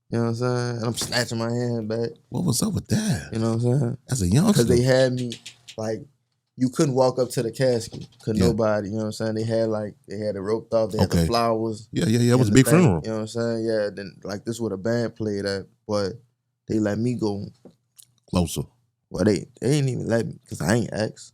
You know what I'm saying? And I'm snatching my hand back. What was up with that? You know what I'm saying? As a youngster. Because they had me, like, you couldn't walk up to the casket. Nobody, you know what I'm saying? They had it roped off. They had the flowers. Yeah. It was a big funeral. You know what I'm saying? Yeah, then, like, this is what a band played at, but they let me go closer. Well, they ain't even let me, because I ain't asked.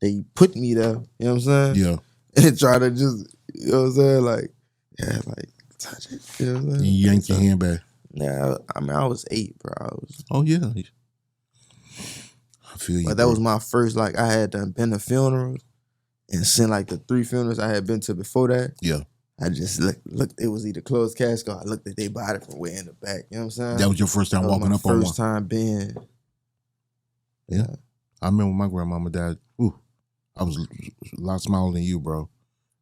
They put me there, you know what I'm saying? Yeah. And try to just, you know what I'm saying? Like, yeah, like, touch it. You know what I'm saying? You yanked your hand back. Yeah, I mean, I was 8, bro. Oh, yeah. I feel you. But that was my first, like, I had done been to funerals and seen, like, the 3 funerals I had been to before that. Yeah. I just looked, it was either closed casket or I looked at their body from way in the back. You know what I'm saying? That was your first time walking up on one? First time being Yeah. I remember my grandmama died. Ooh, I was a lot smaller than you, bro.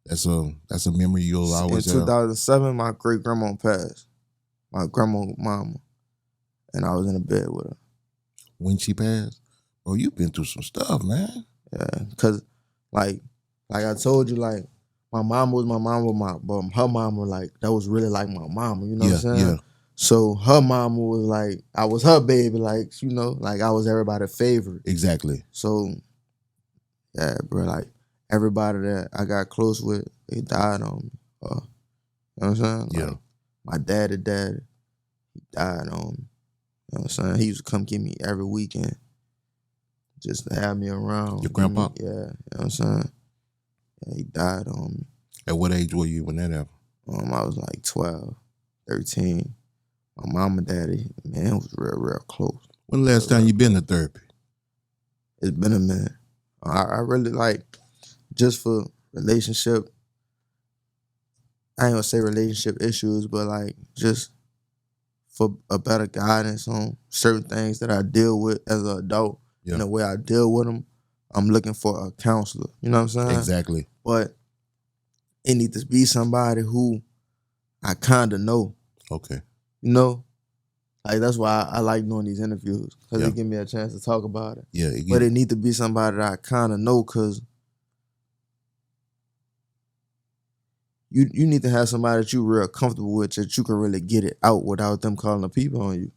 That's a memory you'll always In have. 2007, my great grandma passed. My grandma, mama, and I was in a bed with her. When she passed, bro, you've been through some stuff, man. Yeah, cause like I told you, like my mama was my mama, but her mama, like that was really like my mama. You know what I'm saying? Yeah. So her mama was like, I was her baby, like, you know, like I was everybody's favorite. Exactly. So, yeah, bro, like everybody that I got close with, they died on me. You know what I'm saying? Yeah. Like, my daddy, he died on me. You know what I'm saying? He used to come get me every weekend just to have me around. Your grandpa? Yeah, you know what I'm saying? Yeah, he died on me. At what age were you when that happened? I was like 12, 13. My mama and daddy, man, it was real close. When the last time you been to therapy? It's been a minute. I really like, just for relationship, I ain't gonna say relationship issues, but like just for a better guidance on certain things that I deal with as an adult and the way I deal with them, I'm looking for a counselor. You know what I'm saying? Exactly. But it needs to be somebody who I kind of know. Okay. You know? Like, that's why I like doing these interviews, because it give me a chance to talk about it. Yeah. But it need to be somebody that I kind of know, because you need to have somebody that you real comfortable with, that you can really get it out without them calling the people on you.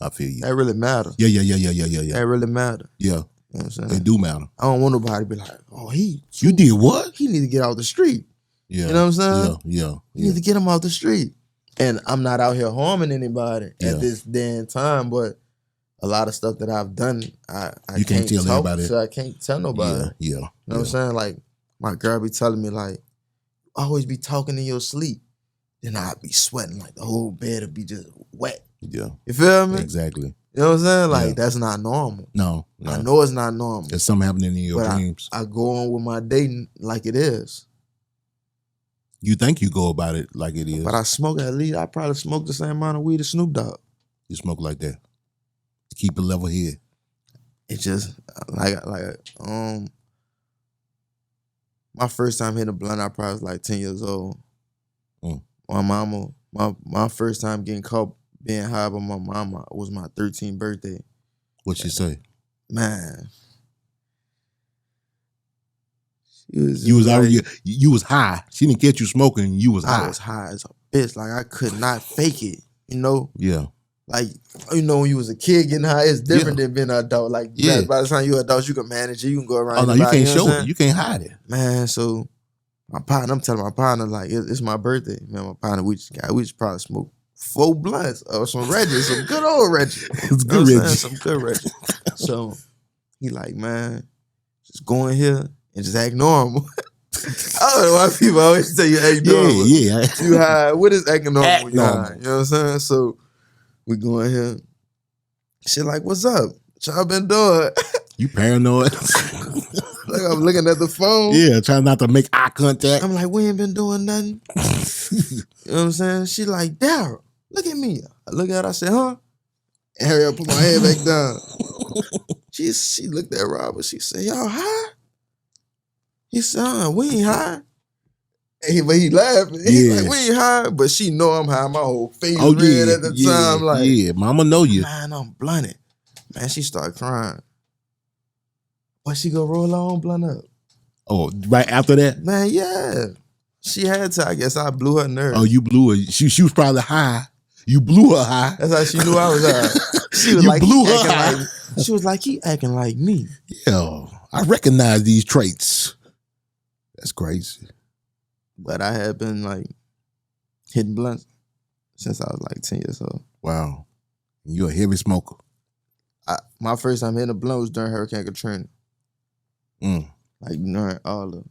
I feel you. That really matter. Yeah. That really matter. Yeah. You know what I'm saying? They do matter. I don't want nobody to be like, oh, you did what? He need to get out the street. Yeah. You know what I'm saying? Yeah. You need to get him out the street. And I'm not out here harming anybody at this damn time, but a lot of stuff that I've done, I you can't tell anybody. So I can't tell nobody. Yeah. You know what I'm saying? Like, my girl be telling me, like, always be talking in your sleep. Then I'd be sweating, like the whole bed would be just wet. Yeah. You feel me? Exactly. You know what I'm saying? Like, that's not normal. No. I know it's not normal. There's something happening in your dreams. I go on with my dating like it is. You think you go about it like it is. But I probably smoke the same amount of weed as Snoop Dogg. You smoke like that. Keep a level head. It just, my first time hitting a blunt, I probably was like 10 years old. My mama, my first time getting caught being high by my mama was my 13th birthday. What'd she say? Man. You was high. She didn't catch you smoking. You was high. I was high as a bitch. Like, I could not fake it, you know? Yeah. Like, you know, when you was a kid getting high, it's different than being an adult. Like, by the time you're an adult, you can manage it. You can go around. Oh, no, you can't show it. You can't hide it. Man, so I'm telling my partner, like, it's my birthday. Man, my partner, we just probably smoked 4 blunts or some Reggie, some good old Reggie. It's good Reggie. Some good Reggie. So he like, man, just go in here and just act normal. I don't know why people always tell you act normal. Yeah. You high. What is acting normal? Act normal. You know what I'm saying? So we go in here. She like, what's up? What y'all been doing? You paranoid. Like, I'm looking at the phone. Yeah, trying not to make eye contact. I'm like, we ain't been doing nothing. You know what I'm saying? She like, Daryl, look at me. I look at her, I said, huh? And hurry up, put my head back down. She looked at Robert. She said, y'all high? He said, we ain't high. But he laughing. He's like, we ain't high. But she know I'm high. My whole face red at the time. Like, mama know you. Man, I'm blunted. Man, she started crying. But she go roll her own blunt up. Oh, right after that? Man, yeah. She had to. I guess I blew her nerve. Oh, you blew her. She was probably high. You blew her high. That's how she knew I was high. She was you like, blew her high. She was like, he acting like me. Yeah, I recognize these traits. That's crazy. But I had been like hitting blunts since I was like 10 years old. Wow. You're a heavy smoker. My first time hitting a blunt was during Hurricane Katrina. Like during all the...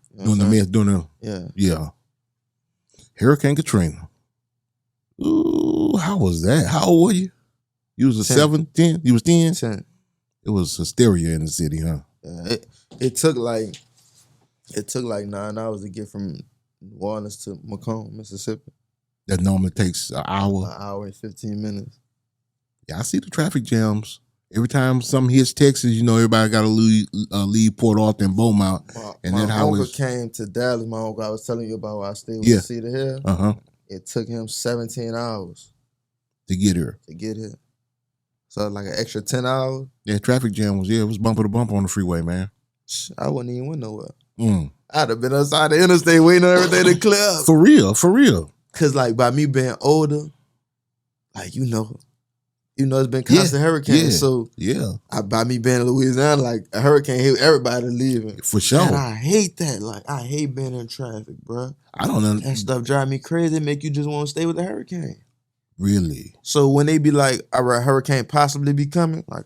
Yeah. Hurricane Katrina. Ooh, how was that? How old were you? You was 7, 10? You was 10? 10. It was hysteria in the city, huh? It took like 9 hours to get from New Orleans to Macomb, Mississippi. That normally takes an hour. An hour and 15 minutes. Yeah, I see the traffic jams Every time something hits Texas, you know, everybody got to leave Port Arthur and Beaumont. My uncle came to Dallas. My uncle I was telling you about where I stayed with Cedar Hill. It took him 17 hours to get here. So like an extra 10 hours. Yeah, traffic jam was it was bumper to bumper on the freeway, man. I wouldn't even went nowhere. I'd have been outside the interstate waiting on everything to clear up. For real. Cause like by me being older, like you know it's been constant hurricanes. So by me being in Louisiana, like a hurricane hit everybody leaving. For sure. And I hate that. Like I hate being in traffic, bro. I don't know. That stuff drive me crazy. It make you just want to stay with the hurricane. Really? So when they be like, all right, hurricane possibly be coming, like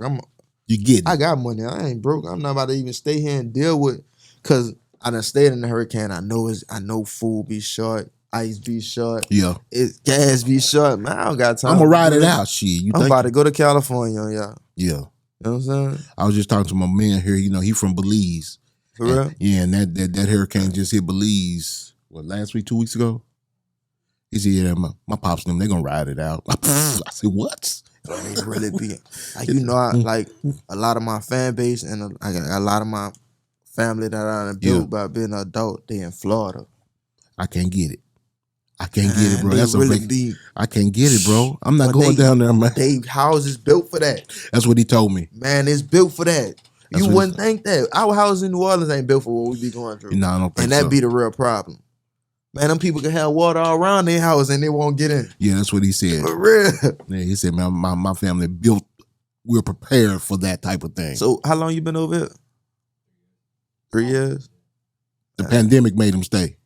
you get it. I got money. I ain't broke. I'm not about to even stay here and deal with, cause I done stayed in the hurricane. I know food be short, ice be short. Yeah. Gas be short. Man, I don't got time. I'm gonna ride it out. Shit. I'm about to go to California, y'all. Yeah. You know what I'm saying? I was just talking to my man here, you know, he from Belize. For real? Yeah, and that hurricane just hit Belize, last week, 2 weeks ago? He said, yeah, my pops and them, they gonna ride it out. I said, what? They really be. Like, you know, like a lot of my fan base and a lot of my family that I done built by being an adult, they in Florida. I can't get it. I can't get it, bro. That's really a big. I can't get it, bro. I'm not going down there, man. They houses built for that. That's what he told me. Man, it's built for that. You wouldn't think that. Our houses in New Orleans ain't built for what we be going through. No, I don't think and that be the real problem. Man, them people can have water all around their house and they won't get in. Yeah, that's what he said. For real. Yeah, he said, man, my family built, we're prepared for that type of thing. So how long you been over here? 3 years? The pandemic made him stay.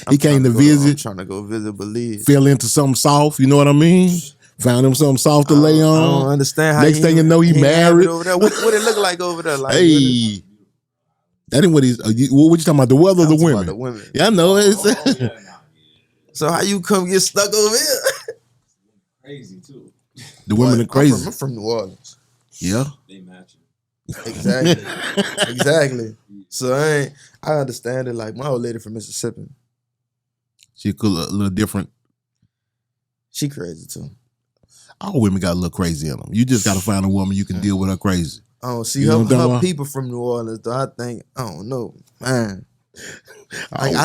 He came to visit. I'm trying to go visit Belize. Fell into something soft, you know what I mean? Found him something soft to lay on. I don't understand how next thing you know, he married. Over there. What it look like over there? Like, hey. That ain't what he's. What you talking about? The weather or the women? About the women. Yeah, I know. So how you come get stuck over here? Crazy too. The women are crazy. I'm from New Orleans. Yeah. They match it. Exactly. Exactly. So I understand it. Like my old lady from Mississippi. She a little different. She crazy too. All women got a little crazy in them. You just got to find a woman you can deal with her crazy. I don't see her people from New Orleans though. I don't know, man. Like I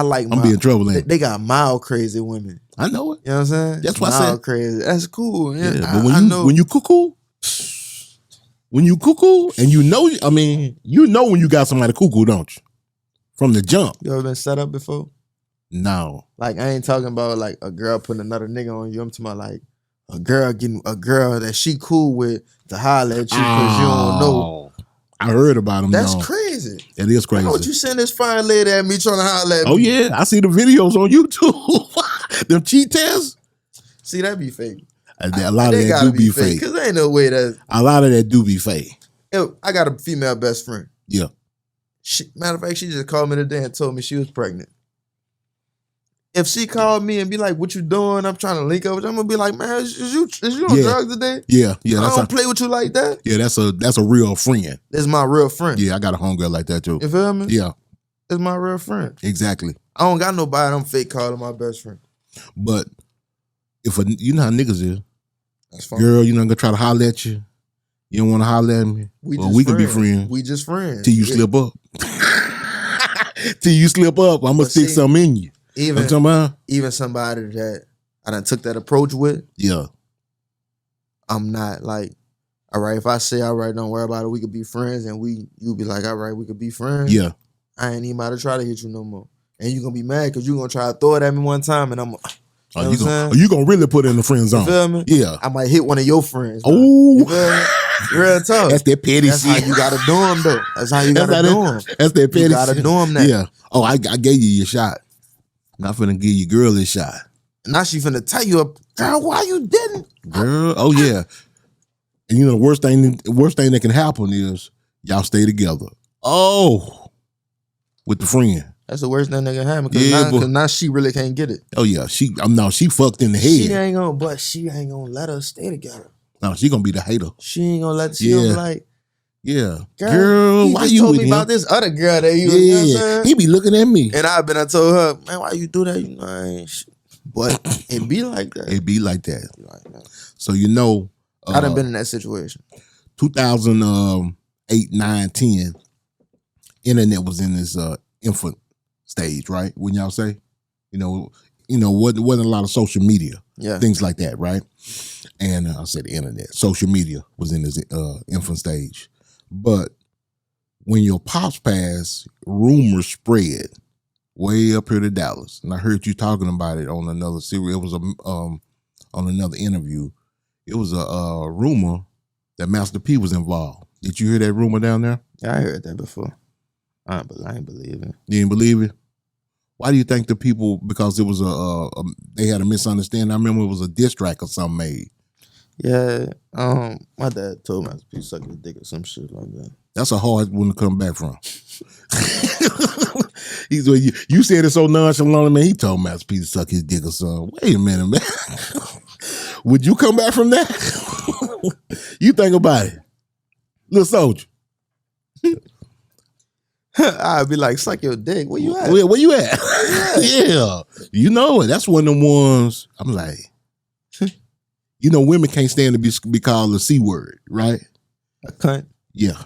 like. I'm being trouble. They got mild crazy women. I know it. You know what I'm saying? That's why I said crazy. That's cool. Yeah, but when you cuckoo, and you know when you got somebody cuckoo, don't you? From the jump. You ever been set up before? No. Like I ain't talking about like a girl putting another nigga on you. I'm talking about like a girl getting a girl that she cool with to holler at you because you don't know. I heard about him. That's crazy. It is crazy. Why would you send this fine lady at me trying to holler at me? Oh yeah, I see the videos on YouTube. Them cheat tests. See, that be fake. A lot of that do be fake. Because there ain't no way that. A lot of that do be fake. I got a female best friend. Yeah. Matter of fact, she just called me today and told me she was pregnant. If she called me and be like, "What you doing?" I'm trying to link up with you. I'm gonna be like, "Man, is you on drugs today?" Yeah. I don't play with you like that. Yeah, that's a real friend. That's my real friend. Yeah, I got a homegirl like that too. You feel me? Yeah. It's my real friend. Exactly. I don't got nobody I'm fake calling my best friend. But if you know how niggas is, that's fine. Girl, you know, gonna try to holler at you. You don't want to holler at me. We can be friends. We just friends. Till you slip up. Till you slip up, I'm gonna stick something in you. Even somebody that I done took that approach with. Yeah. I'm not like, all right, if I say, all right, don't worry about it, we could be friends, and you be like, all right, we could be friends. Yeah. I ain't even about to try to hit you no more. And you gonna be mad because you gonna try to throw it at me one time and I'm you gonna really put it in the friend zone. You feel me? Yeah. I might hit one of your friends. Oh. You feel me? Real tough. That's that petty That's shit. how you gotta do them though. That's how you gotta do them. That's that petty shit. You gotta do them that. Yeah. Oh, I gave you your shot. I'm finna give your girl this shot. Now she finna tell you, girl, why you didn't? Girl, oh yeah. And you know the worst thing that can happen is y'all stay together. Oh, with the friend. That's the worst thing that can happen because now she really can't get it. Oh yeah, she fucked in the head. She ain't gonna let us stay together. No, she gonna be the hater. She ain't gonna let. She gonna be like, yeah, girl, why you told me about this other girl that you? Yeah, you know he be looking at me, and I told her, man, why you do that? You know, I ain't. But it be like that. It be like that. So you know, I done been in that situation. 2008, 9, 10, internet was in this infant stage, right? Wouldn't y'all say? Wasn't a lot of social media, things like that, right? And I said the internet, social media was in this infant stage. But when your pops passed, rumors spread way up here to Dallas, and I heard you talking about it on another series. It was on another interview. It was a rumor that Master P was involved. Did you hear that rumor down there? Yeah, I heard that before. I ain't believe it. You didn't believe it? Why do you think the people? Because it was they had a misunderstanding. I remember it was a diss track or something made. Yeah, my dad told me I was a suck his dick or some shit like that. That's a hard one to come back from. You said it so nonchalant, man. He told Master P to suck his dick or something. Wait a minute, man. Would you come back from that? You think about it, Lil Souja. I'd be like, suck your dick. Where you at? Where you at? Yeah. You know it. That's one of them ones. I'm like, women can't stand to be called a C word, right? A cunt. Yeah.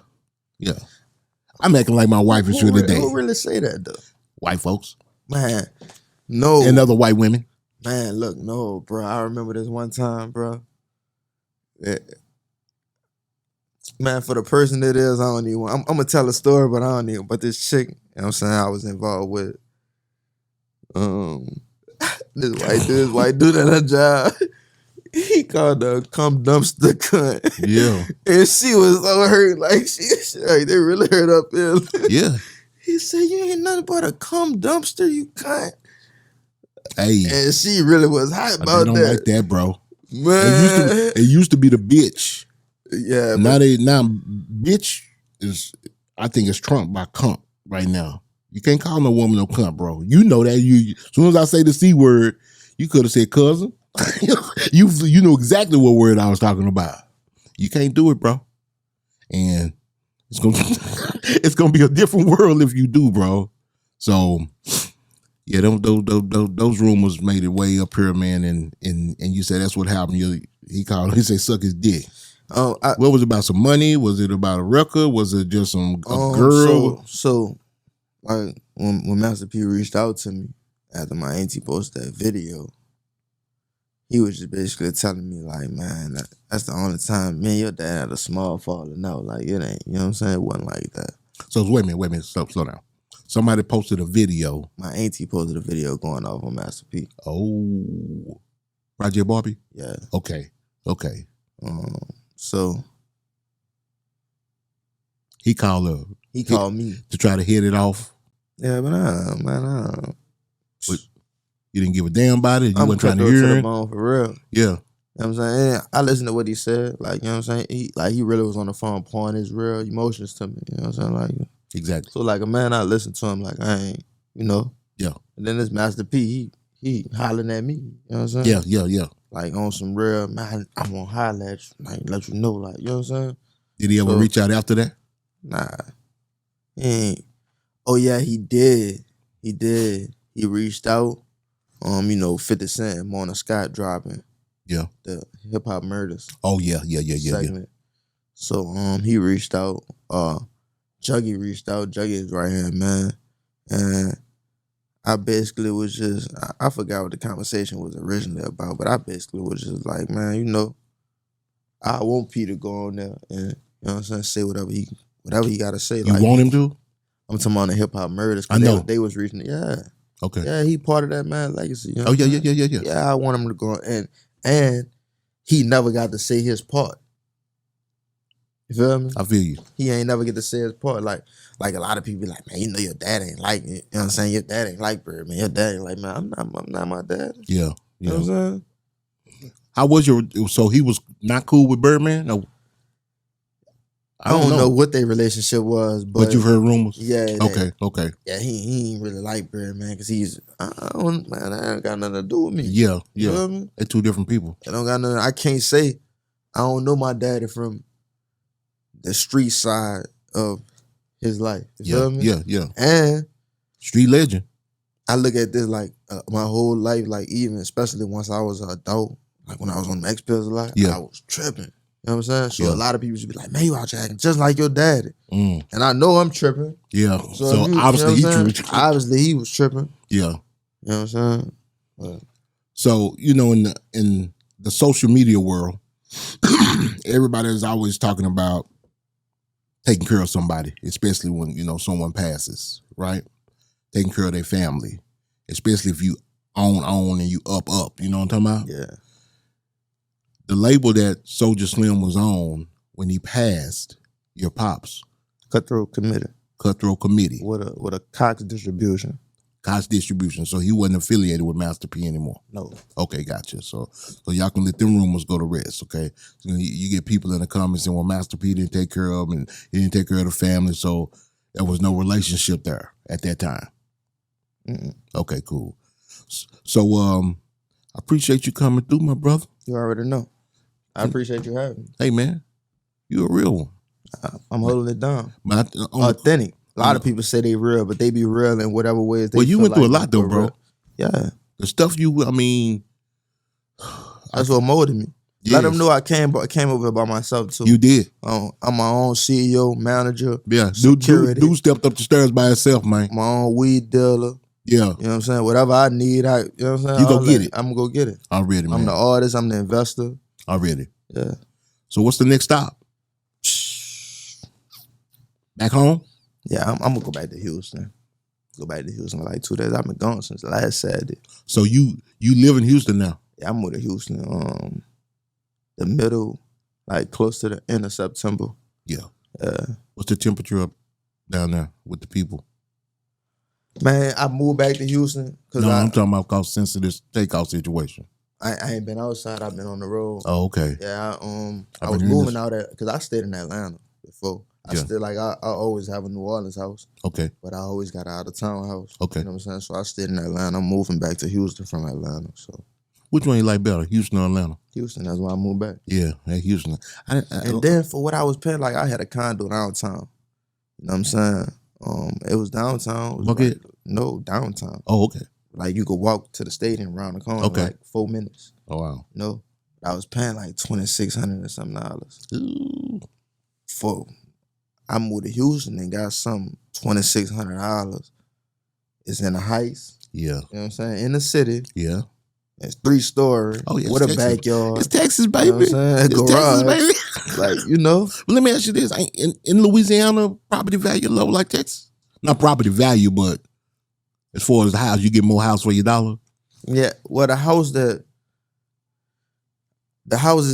Yeah. I'm acting like my wife is here today. Who really say that though? White folks. Man, no. And other white women. Man, look, no, bro. I remember this one time, bro. Man, for the person it is, I don't even want. I'm gonna tell a story, but I don't even. But this chick, you know what I'm saying, I was involved with. This white dude at her job. He called her a cum dumpster cunt. Yeah. And she was so hurt, like they really hurt up there. Yeah. He said, "You ain't nothing but a cum dumpster, you cunt." Hey. And she really was hot about that. I don't like that, bro. Man. It used to be the bitch. Yeah. Now bitch is, I think it's trumped by cunt right now. You can't call no woman no cunt, bro. You know that. As soon as I say the C word, you could have said cousin. You know exactly what word I was talking about. You can't do it, bro. And it's gonna be a different world if you do, bro. So yeah, those rumors made it way up here, man. And you said that's what happened. He said suck his dick. What was it about? Some money? Was it about a record? Was it just a girl? So like when Master P reached out to me after my auntie posted that video, he was just basically telling me like, man, that's the only time me and your dad had a small falling out. Like it ain't, you know what I'm saying? It wasn't like that. So wait a minute, slow down. Somebody posted a video. My auntie posted a video going off on Master P. Oh, Project Barbie? Yeah. Okay. So he called her. He called me to try to hit it off. Yeah, but But you didn't give a damn about it. You wasn't trying to to hear the it. bone for real. Yeah. You know what I'm saying? And I listened to what he said. Like, you know what I'm saying? He really was on the phone pouring his real emotions to me. You know what I'm saying? Like, exactly. So like a man, I listened to him like I ain't, Yeah. And then this Master P, he hollering at me. You know what I'm saying? Yeah. Like on some real, man, I won't holler at you. Like let you know, like, you know what I'm saying? Did he ever reach out after that? Nah. He ain't. Oh yeah, he did. He reached out. 50 Cent, Mona Scott dropping. Yeah. The hip hop murders. Oh yeah. Segment. So he reached out. Juggy reached out. Juggy is right here, man. And I basically was just, I forgot what the conversation was originally about, but I basically was just like, man, I want P to go on there and, you know what I'm saying, say whatever he got to say. You want him to? I'm talking about the hip hop murders. I know. They was reaching, yeah. Okay. Yeah, he part of that man legacy. You know Yeah. Yeah, I want him to go on. And he never got to say his part. You feel me? I feel you. He ain't never get to say his part. Like a lot of people be like, man, your dad ain't like it. You know what I'm saying? Your dad ain't like Birdman. Your dad ain't like, man, I'm not my dad. Yeah. You know what I'm saying? How was so he was not cool with Birdman? No. I don't know what their relationship was, but you've heard rumors? Yeah. Okay. Yeah, he ain't really like Birdman because that ain't got nothing to do with me. Yeah. You know what I mean? They're two different people. It don't got nothing. I can't say I don't know my daddy from the street side of his life. You feel me? Yeah. And street legend. I look at this like my whole life, like even especially once I was an adult, Like when I was on the X pills a lot, Yeah. I was tripping. You know what I'm saying? So Yeah. a lot of people should be like, man, you out here acting just like your daddy. Mm. And I know I'm tripping. Yeah. So if you obviously know he what I'm true. saying? Obviously he was tripping. Yeah. You know what I'm saying? But So, you know, in the social media world, everybody is always talking about taking care of somebody, especially when, you know, someone passes, right? Taking care of their family, especially if you own and you up, you know what I'm talking about? yeah. The label that Souja Slim was on when he passed, your pops, Cutthroat Committee Cutthroat Committee, with a Cox distribution. Cox Distribution. So he wasn't affiliated with Master P anymore. No. Okay, gotcha. So y'all can let them rumors go to rest, okay? So you get people in the comments saying, well, Master P didn't take care of him and he didn't take care of the family, so there was no relationship there at that time. Mm-mm. Okay, cool. So I appreciate you coming through, my brother. You already know. I appreciate you having me. Hey, man, you a real one. I'm holding it down. But Authentic. A lot of people say they real, but they be real in whatever ways they well, you feel went through like a lot, though, bro. real. Yeah. The stuff I mean... That's what molded me. Yes. Let them know I came over by myself, too. You did. I'm my own CEO, manager, Yeah, security. dude stepped up the stairs by himself, man. my own weed dealer. Yeah. You know what I'm saying? Whatever I need, you know what I'm saying? You go All get that, it. I'm going to go get it. Already, man. I'm the artist. I'm the investor. Already. Yeah. So what's the next stop? Back home? Yeah, I'm going to go back to Houston. Go back to Houston for like 2 days. I've been gone since last Saturday. So you live in Houston now? Yeah, I moved to Houston the middle, like close to the end of September. Yeah. What's the temperature up down there with the people? Man, I moved back to Houston because No, I'm talking about cause since this takeout situation. I ain't been outside. I've been on the road. Oh, okay. Yeah, I I've was been moving out there because I stayed in Atlanta before. I Yeah. still like I always have a New Orleans house, Okay. but I always got an out of town house. Okay. You know what I'm saying? So I stayed in Atlanta. I'm moving back to Houston from Atlanta. So Which one you like better, Houston or Atlanta? Houston, that's why I moved back. Yeah, hey, Houston. And then for what I was paying, like I had a condo downtown. You know what I'm saying? It was downtown. It was Bucket? no, downtown. Oh, okay. Like you could walk to the stadium around the corner in Okay. like 4 minutes. Oh, wow. You know? I was paying like $2,600 or something dollars. Ooh. For I moved to Houston and got some $2,600. It's in the Heights. Yeah. You know what I'm saying? In the city. Yeah. It's 3-story. Oh, yeah, With a it's Texas. backyard. It's Texas, You baby. know what I'm saying? It's Garage. Texas, baby. Like, you know. But let me ask you this. In Louisiana, property value low like Texas? Not property value, but as far as the house, you get more house for your dollar? Yeah. Well, the houses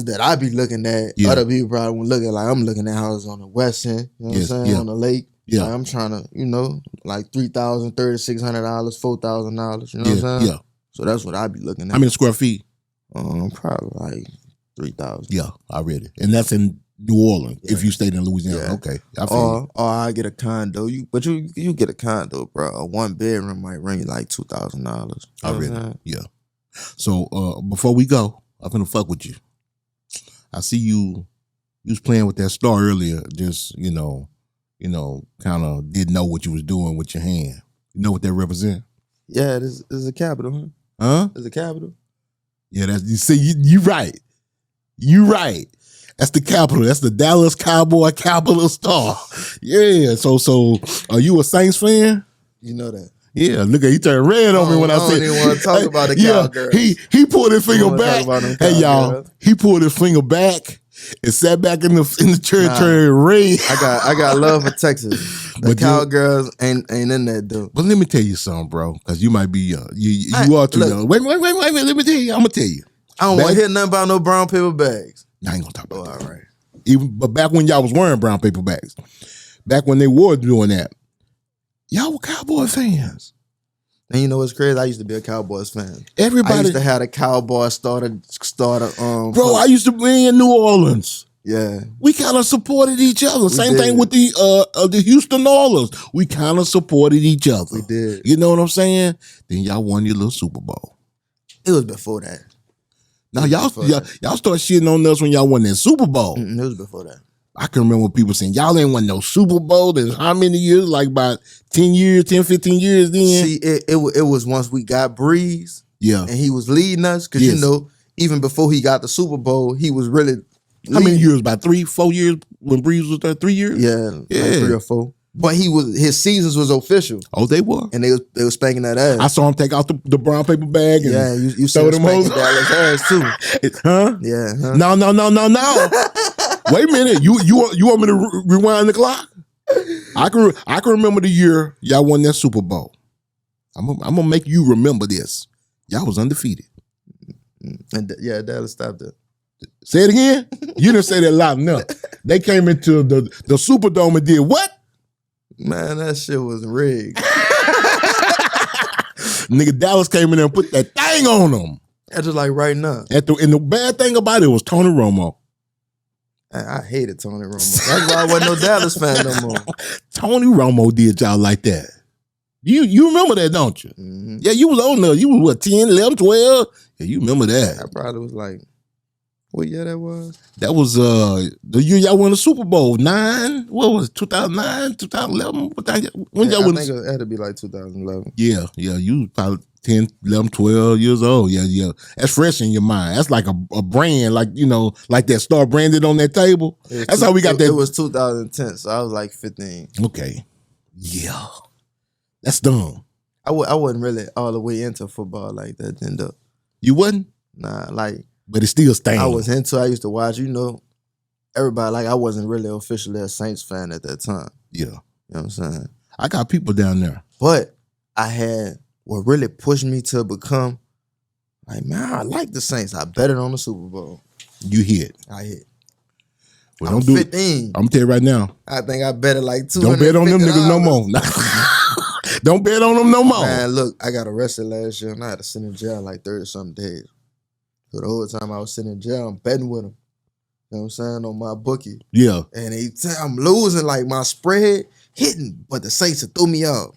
that I be looking at, Yeah. other people probably won't look at. Like I'm looking at houses on the west end, you know Yes, what I'm saying, yeah. on the lake. Yeah. Like I'm trying to, like $3,000, $3,600, $4,000. You know what I'm Yeah, saying? yeah. So that's what I be looking at. How many square feet? Probably like 3,000. Yeah, I read it. And that's in New Orleans, Yeah. if you stayed in Louisiana. Yeah. Okay. I feel Or I get a condo. You get a condo, bro. A 1-bedroom might run you like $2,000. you. I read it. Yeah. So before we go, I'm gonna fuck with you. I see you was playing with that star earlier, just, kind of didn't know what you was doing with your hand. You know what that represent? Yeah, this is a capital, huh? Huh? It's a capital. Yeah, you see, you right. You right. That's the capital. That's the Dallas Cowboy capital star. Yeah. So are you a Saints fan? You know that. Yeah, look at he turned red on me when I don't said. even want to talk about the cowgirls. He pulled his finger wanna talk back. about them Hey y'all, cowgirls. he pulled his finger back and sat back in the chair, Nah. turned red. I got love for Texas. The But cowgirls ain't in that dude. But let me tell you something, bro, because you might be young. You Hey, are too look. young. Wait. Let me tell you. I'm gonna tell you. I don't want to hear nothing about no brown paper bags. I ain't gonna talk about Oh, that. all right. But back when y'all was wearing brown paper bags, back when they were doing that, y'all were Cowboy fans. And you know what's crazy? I used to be a Cowboys fan. I Everybody, used to have a Cowboy starter. bro. I used to be in New Orleans. Yeah. We kind of supported each other. Same did. thing with the Houston Oilers. We kind of supported each other. We did. You know what I'm saying? Then y'all won your little Super Bowl. It was before that. Now y'all Before y'all start shitting on us when y'all won that Super Bowl. It was before that. I can remember people saying, y'all ain't won no Super Bowl. There's how many years? Like about 10 years, 10, 15 years then? See, it was once we got Breeze Yeah. and he was leading us because Yes. you know even before he got the Super Bowl, he was really. How many years? About 3, 4 years when Breeze was there? 3 years? Yeah, like 3 or 4. But his seasons was official. Oh, they were. And they was spanking that ass. I saw him take out the brown paper bag. And yeah, you saw him spanking Dallas ass too. Huh? Yeah. Huh? No. Wait a minute. You want me to rewind the clock? I can remember the year y'all won that Super Bowl. I'm gonna make you remember this. Y'all was undefeated. And Dallas stopped it. Say it again. You didn't say that loud enough. They came into the Superdome and did what? Man, that shit was rigged. Nigga, Dallas came in there and put that thing on them. That's just like right now. And the bad thing about it was Tony Romo. I hated Tony Romo. That's why I wasn't no Dallas fan no more. Tony Romo did y'all like that. You remember that, don't you? Mm-hmm. Yeah, you was on there. You was what, 10, 11, 12? Yeah, you remember that. I probably was like, what year that was? That was the year y'all won the Super Bowl. 9? What was it? 2009? 2011? When y'all won? I think it had to be like 2011. Yeah. You was probably 10, 11, 12 years old. Yeah. That's fresh in your mind. That's like a brand, like, like that star branded on that table. That's how we got that. It was 2010, so I was like 15. Okay. Yeah. That's dumb. I wasn't really all the way into football like that then though. You wasn't? Nah, like. But it's still staying. I was into it. I used to watch, everybody, like I wasn't really officially a Saints fan at that time. Yeah. You know what I'm saying? I got people down there. But I had what really pushed me to become like, man, I like the Saints. I bet it on the Super Bowl. You hit. I hit. Well, I'm 15. I'm tell you right now. I think I bet it like $250. Don't bet on them niggas no more. Don't bet on them no more. Man, look, I got arrested last year and I had to sit in jail like 30-something days. So the whole time I was sitting in jail, I'm betting with him. You know what I'm saying? On my bookie. Yeah. And I'm losing, like my spread hitting, but the Saints threw me out.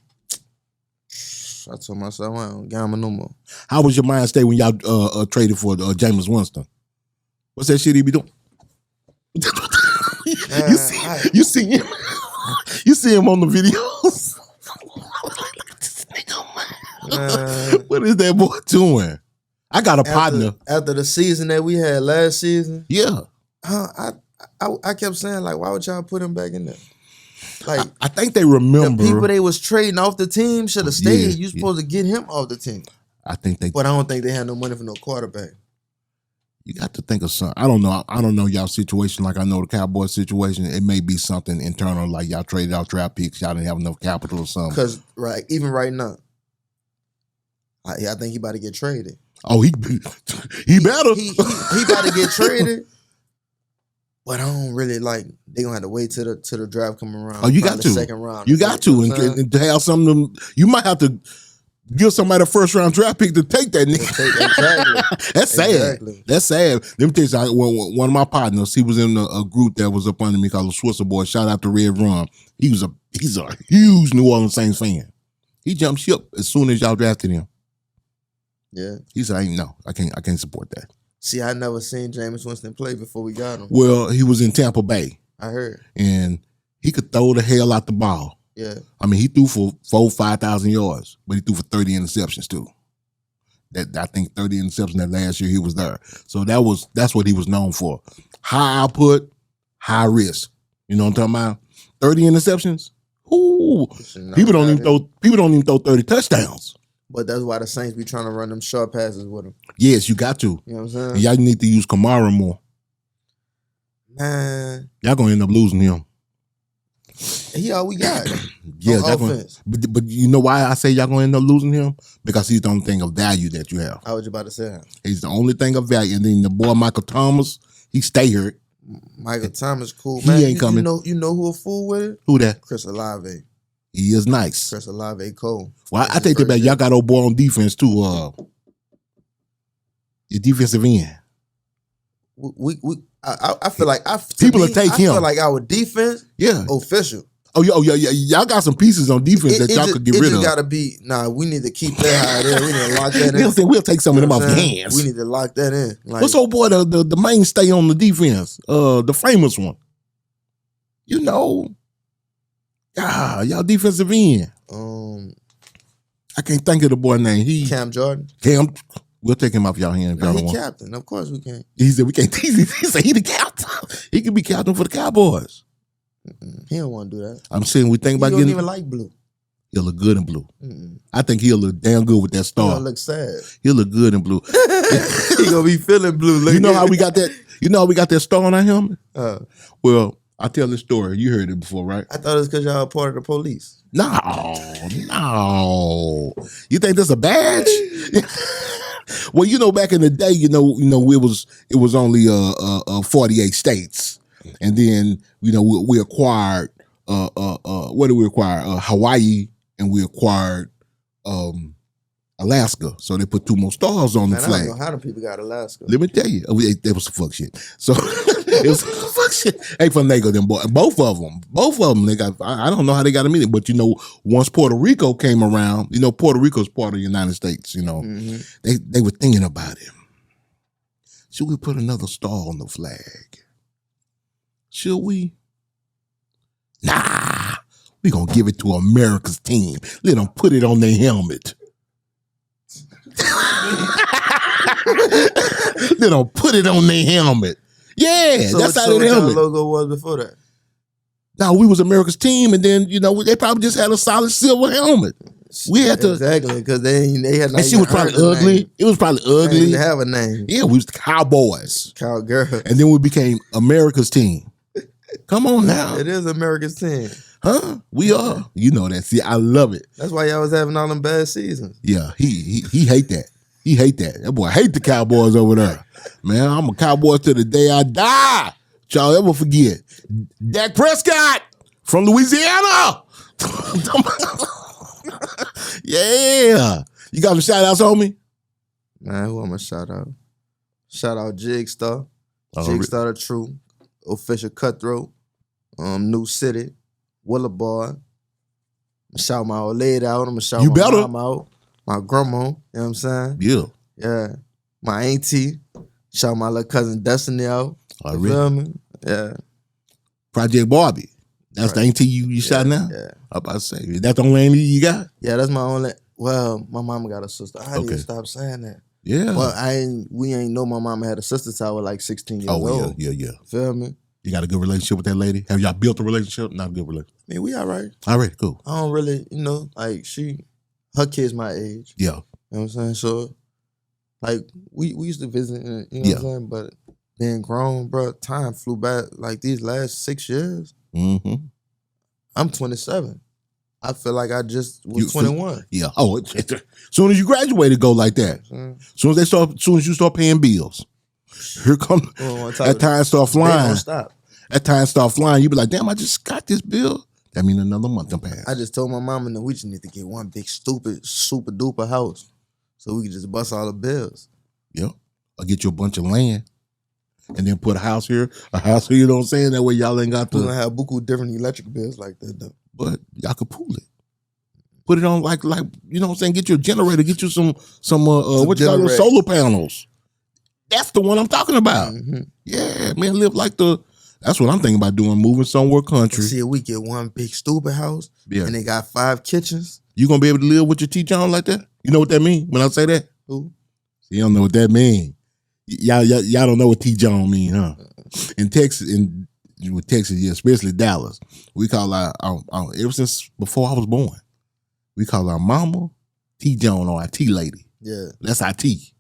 I told myself, I don't gamble no more. How was your mind state when y'all traded for Jameis Winston? What's that shit he be doing? You see him? You see him on the videos? What is that boy doing? I got a partner. After the season that we had last season, yeah, I kept saying, like, why would y'all put him back in there? Like, I think they remember the people they was trading off the team should have stayed. You supposed to get him off the team. I think but I don't think they had no money for no quarterback. You got to think of something. I don't know y'all situation like I know the Cowboys situation. It may be something internal, like y'all traded out draft picks. Y'all didn't have enough capital or something. Because even right now, I think he about to get traded. Oh, he better. He about to get traded. But I don't really like. They gonna have to wait till the draft come around. Oh, you got to. Second round. You got to, and to have some of them. You might have to give somebody a first round draft pick to take that nigga. Exactly. That's sad. Exactly. That's sad. Let me tell you something. One of my partners, he was in a group that was up under me called the Switzer Boy. Shout out to Red Rum. He's a huge New Orleans Saints fan. He jumped ship as soon as y'all drafted him. Yeah. He said, "No, I can't support that." See, I never seen Jameis Winston play before we got him. Well, he was in Tampa Bay. I heard. And he could throw the hell out the ball. Yeah. I mean, he threw for 5,000 yards, but he threw for 30 interceptions too. I think 30 interceptions that last year he was there. So that's what he was known for. High output, high risk. You know what I'm talking about? 30 interceptions? Ooh. People don't even throw 30 touchdowns. But that's why the Saints be trying to run them short passes with him. Yes, you got to. You know what I'm saying? And y'all need to use Kamara more. Man. Y'all gonna end up losing him. He all we got. Yeah, offense. But you know why I say y'all gonna end up losing him? Because he's the only thing of value that you have. I was about to say. He's the only thing of value. And then the boy Michael Thomas, he stay hurt. Michael Thomas cool. He Man, ain't coming. You know who a fool with it? Who that? Chris Olave. He is nice. Chris Olave cool. Well, I take that back. Y'all got old boy on defense too. Your defensive end. I feel like people will take him. I feel like our defense, official. Oh yeah. Y'all got some pieces on defense that y'all could get rid of. It just gotta be. We need to keep that how it is. We need to lock that in. We'll take some of them off your hands. We need to lock that in. Like, what's old boy the mainstay on the defense? The famous one. You know. Y'all defensive end. I can't think of the boy name. Cam Jordan. We'll take him off y'all hands if y'all He don't want. captain. Of course we can't. He said we can't. He said he the captain. He could be captain for the Cowboys. He don't want to do that. I'm saying we think He about don't getting. even like blue. He'll look good in blue. I think he'll look damn good with that He star. gonna look sad. He'll look good in blue. He gonna be feeling blue. You know how we got that? You know how we got that star on our helmet? Well, I tell this story. You heard it before, right? I thought it was because y'all part of the police. No. You think that's a badge? Well, you know, back in the day, it was only 48 states, and then we acquired what did we acquire? Hawaii, and we acquired Alaska. So they put 2 more stars on the flag. I don't know how the people got Alaska. Let me tell you, that was some fuck shit. So it was some fuck shit. Hey, for Nego, them boy, both of them. They got. I don't know how they got a meeting, but once Puerto Rico came around, Puerto Rico's part of the United States. They were thinking about it. Should we put another star on the flag? Should we? Nah, we gonna give it to America's team. Let them put it on their helmet. They don't put it on their helmet. Yeah, So that's how what their y'all helmet. logo was before that? Now we was America's team, and then they probably just had a solid silver helmet. We had to Exactly, because they had not and she was probably earned a ugly. name. It was probably They didn't ugly. even have a name. Yeah, we was the Cowboys, Cowgirl. and then we became America's team. Come on now, It is America's team. huh? We are. You know that. See, I love it. That's why y'all was having all them bad seasons. Yeah, he hate that. He hate that. That boy hate the Cowboys over there. Man, I'm a Cowboy to the day I die. Y'all ever forget? Dak Prescott from Louisiana. Yeah. You got some shout outs, homie? Man, who I'm gonna shout out? Shout out Jigstar. Oh, Jigstar the True. Official Cutthroat. New City. Willowboy. Shout my old lady out. I'm gonna shout You my better. mom out. My grandma. You know what I'm saying? Yeah. Yeah. My auntie. Shout my little cousin Destiny out. You Already. feel me? Yeah. Project Barbie. That's the auntie you shot now? Yeah. I'm about to say, is that the only auntie you got? Yeah, that's my only. Well, my mama got a sister. I need Okay. to stop saying that. Yeah. Well, we ain't know my mama had a sister till I was like 16 years Oh, old. yeah. Feel me? You got a good relationship with that lady? Have y'all built a relationship? Not a good relationship. I mean, we all right. All right, cool. I don't really, like her kids my age. Yeah. You know what I'm saying? So, like, we used to visit, you know what I'm saying? But being grown, bro, time flew by. Like, these last 6 years, Mm-hmm. I'm 27. I feel like I just was 21. Yeah. Oh, soon as you graduated, go like that. Soon as you start paying bills, here come that time start They flying. don't stop. That time start flying. You be like, damn, I just got this bill. That mean another month done passed. I just told my mama that we just need to get one big stupid super duper house so we can just bust all the bills. Yep. Or get you a bunch of land. And then put a house here, you know what I'm saying? That way y'all ain't got We're gonna to, have buku different electric bills like that though. but y'all could pool it. Put it on like you know what I'm saying? Get you a generator, get you some what you call them, solar panels. That's the one I'm talking about. Mm-hmm. Yeah, man, live like that's what I'm thinking about doing, moving somewhere country. See, if we get one big stupid house Yeah. and they got 5 kitchens. You gonna be able to live with your T-John like that? You know what that mean when I say that? Who? You don't know what that mean. Y'all don't know what T-John mean, huh? In Texas, with Texas, yeah, especially Dallas, we call our ever since before I was born, we call our mama T-John or our T lady. Yeah. That's our T.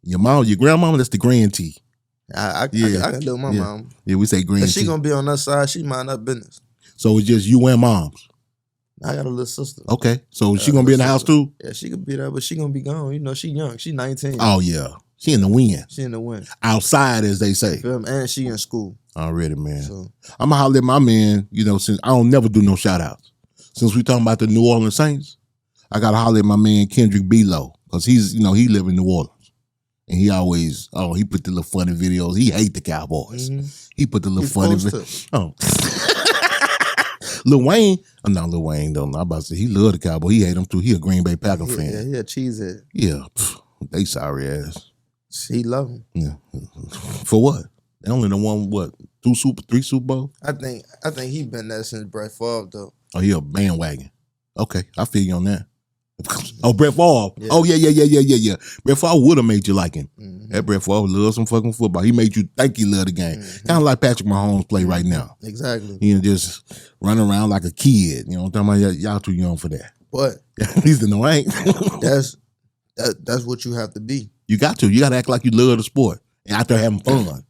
Your mom, your grandmama, that's the grand T. I can live with my mom. Yeah, we say grand Cause T. she gonna be on that side, she mind her business. So it's just you and moms. I got a little sister. Okay. So she gonna be in the house too? Yeah, she could be there, but she gonna be gone. You know, she young. She 19. Oh yeah. She in the wind. She in the wind. Outside, as they say. Feel me? And she in school. Already, man. So I'm gonna holler at my man, since I don't never do no shout outs. Since we talking about the New Orleans Saints, I gotta holler at my man Kendrick B-Lo. Cause he's, he live in New Orleans. And he always, he put the little funny videos. He hate the Cowboys. He put the little funny videos. Oh. Lil Wayne, no, Lil Wayne don't know. I'm about to say he love the Cowboys. He hate them too. He a Green Bay Packer fan. Yeah, he a cheesehead. Yeah, they sorry ass. He love him. Yeah, for what? They only done won what? 3 Super Bowls? I think he been there since Brett Favre though. Oh, he a bandwagon. Okay, I feel you on that. Oh, Brett Favre. Yeah. Oh, yeah. Brett Favre would have made you like him. Mm-hmm. That Brett Favre loves some fucking football. He made you think he loved the game. Kind of like Patrick Mahomes play right now. Exactly. He just run around like a kid. You know what I'm talking about? Y'all too young for that. But He's the no ain't. that's what you have to be. You got to. You got to act like you love the sport and out there having fun.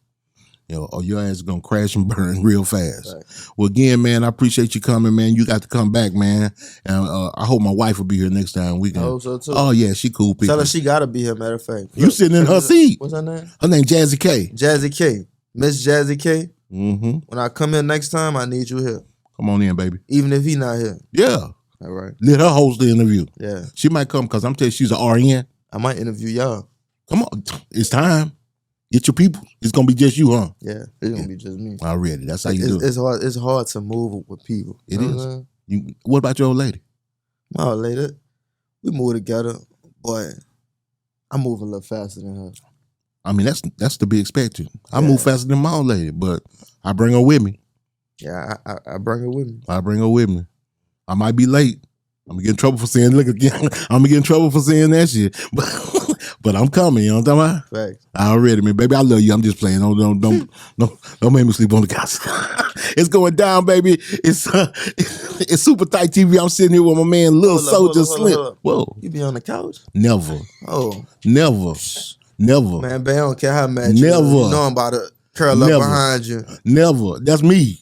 You know, or your ass is going to crash and burn real fast. Right. Well, again, man, I appreciate you coming, man. You got to come back, man. And I hope my wife will be here next time. We can. I hope so, too. Oh, yeah, she cool people. Tell her she got to be here, matter of fact. You sitting in her seat. What's her name? Her name Jazzy K. Jazzy K. Miss Jazzy K. Mm-hmm. When I come in next time, I need you here. Come on in, baby. Even if he not here. Yeah. All right. Let her host the interview. Yeah. She might come because I'm telling you, she's an RN. I might interview y'all. Come on. It's time. Get your people. It's going to be just you, huh? Yeah. It's going to be just me. Already. That's how you do it. It's hard to move with people. It is. What about your old lady? My old lady, we move together, but I move a little faster than her. I mean, that's to be expected. I move faster than my old lady, but I bring her with me. Yeah, I bring her with me. I bring her with me. I might be late. I'm gonna get in trouble for saying, look again. I'm gonna get in trouble for saying that shit. But I'm coming, you know what I'm talking about? Facts. Already, man. Baby, I love you. I'm just playing. Don't make me sleep on the couch. It's going down, baby. It's Super Tight TV. I'm sitting here with my man Lil Souja Slim. Whoa. You be on the couch? Never. Oh. Never. Man, babe, I don't care how mad you are. You know I'm about to curl up behind you. Never. That's me.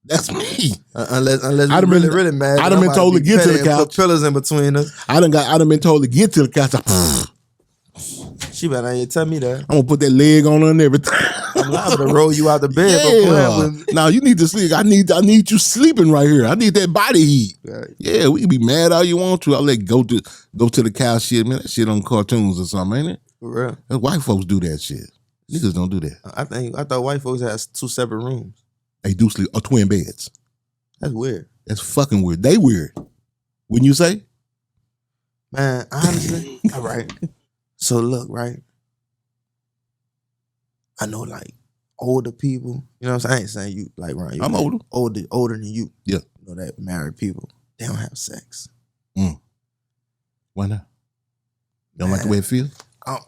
That's me. Unless you're really mad. I done been told to get to the couch. Put pillars in between us. I done been told to get to the couch. She better not even tell me that. I'm gonna put that leg on her and everything. I'm liable to roll you out the bed. Yeah. Now you need to sleep. I need you sleeping right here. I need that body heat. Right. Yeah, we can be mad all you want to. I'll let go to the couch shit, man. That shit on cartoons or something, ain't it? For real. That's white folks do that shit. Niggas don't do that. I thought white folks had 2 separate rooms. They do sleep or twin beds. That's weird. That's fucking weird. They weird. Wouldn't you say? Man, honestly, all right. So look, right? I know like older people, you know what I'm saying? I ain't saying you like around you. I'm older. Older than you. Yeah. You know that married people, they don't have sex. Why not? You don't like the way it feels? I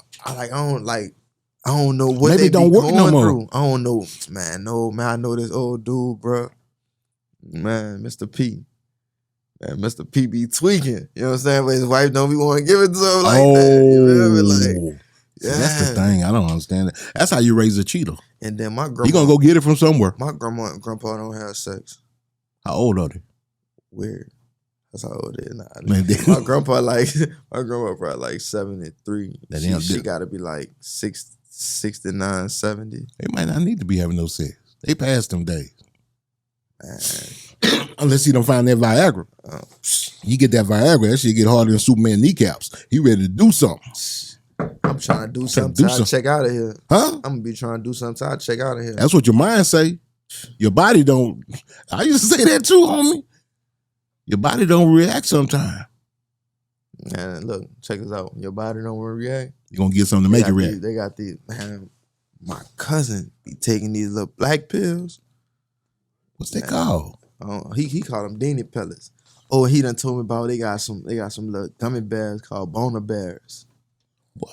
don't know what maybe they don't be work going no more. through. I don't know, man. No, man. I know this old dude, bro. Man, Mr. P. Man, Mr. P be tweaking. You know what I'm saying? But his wife don't be want to give it to him like that. You know what I mean? Like, yeah. See, that's the thing. I don't understand that. That's how you raise a cheater. And then my grandma, you gonna go get it from somewhere. My grandma and grandpa don't have sex. How old are they? Weird. That's how old it is. Nah, my grandpa probably like 73. She gotta be like 69, 70. They might not need to be having no sex. They passed them days. Unless he don't find that Viagra. You get that Viagra, that shit get harder than Superman kneecaps. He ready to do something. I'm trying to do something till I check out of here. Huh? I'm gonna be trying to do something till I check out of here. That's what your mind say. Your body don't. I used to say that too, homie. Your body don't react sometimes. Man, look, check this out. Your body don't react. You're gonna get something to make it react. They got these, man. My cousin be taking these little black pills. What's they called? He called them Dini pellets. Oh, he done told me about they got some little gummy bears called Boner Bears. Well,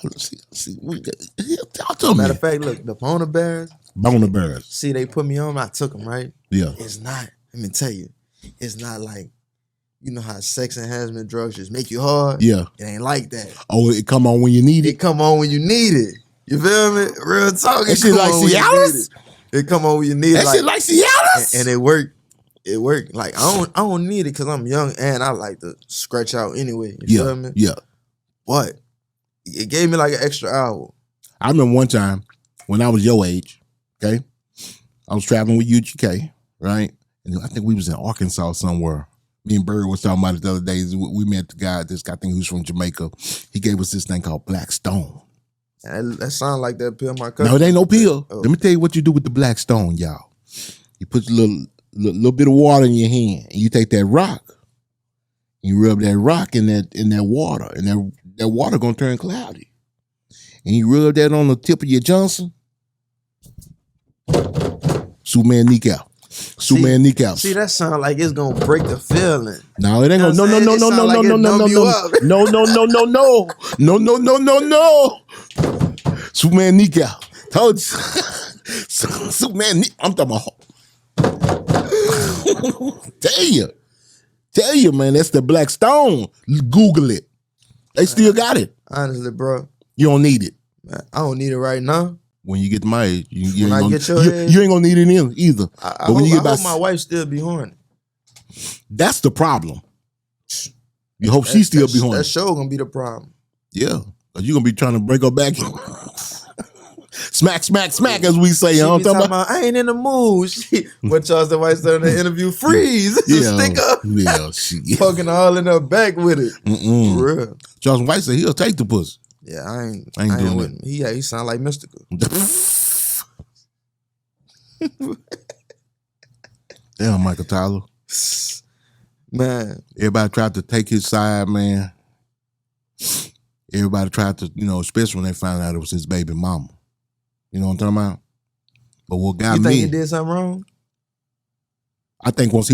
talk to me. Matter of fact, look, the Boner Bears. Boner Bears. See, they put me on. I took them, right? Yeah. It's not. Let me tell you, it's not like, you know how sex enhancement drugs just make you hard. Yeah. It ain't like that. Oh, it come on when you need it. It come on when you need it. You feel me? Real talk. That shit like Cialis? It come on when you need it. That shit like Cialis? And it worked. It worked. Like I don't need it because I'm young and I like to scratch out anyway. You feel me? Yeah. But it gave me like an extra hour. I remember one time when I was your age, okay? I was traveling with UGK, right? And I think we was in Arkansas somewhere. Me and Bird was talking about it the other day. We met the guy, this guy, I think he was from Jamaica. He gave us this thing called Black Stone. That sound like that pill my cousin. No, it ain't no pill. Oh. Let me tell you what you do with the Black Stone, y'all. You put a little bit of water in your hand, and you take that rock, and you rub that rock in that water, and that water gonna turn cloudy. And you rub that on the tip of your Johnson, Superman kneecap. Superman kneecaps. See, that sound like it's gonna break the feeling. No, it ain't gonna. No. Superman kneecap. Told you. Superman. I'm talking about. Tell you, man. That's the Black Stone. Google it. They still got it. Honestly, bro. You don't need it. Man, I don't need it right now. When you get to my age, you When I ain't get gonna, your age, you ain't gonna need it either. I hope my wife still be horny. That's the problem. You hope she still be horny. That show gonna be the problem. Yeah, cause you gonna be trying to break her back. Smack, as we say. I ain't in the mood. What Charles the White said in the interview, freeze. Yeah, stick up. Yeah, she poking all in her back with it. For real. Charles White said he'll take the pussy. Yeah, I ain't doing with him. He sound like Mystical. Damn, Michael Tyler. Man. Everybody tried to take his side, man. Everybody tried to, especially when they found out it was his baby mama. You know what I'm talking about? But what got me... You think he did something wrong? I think once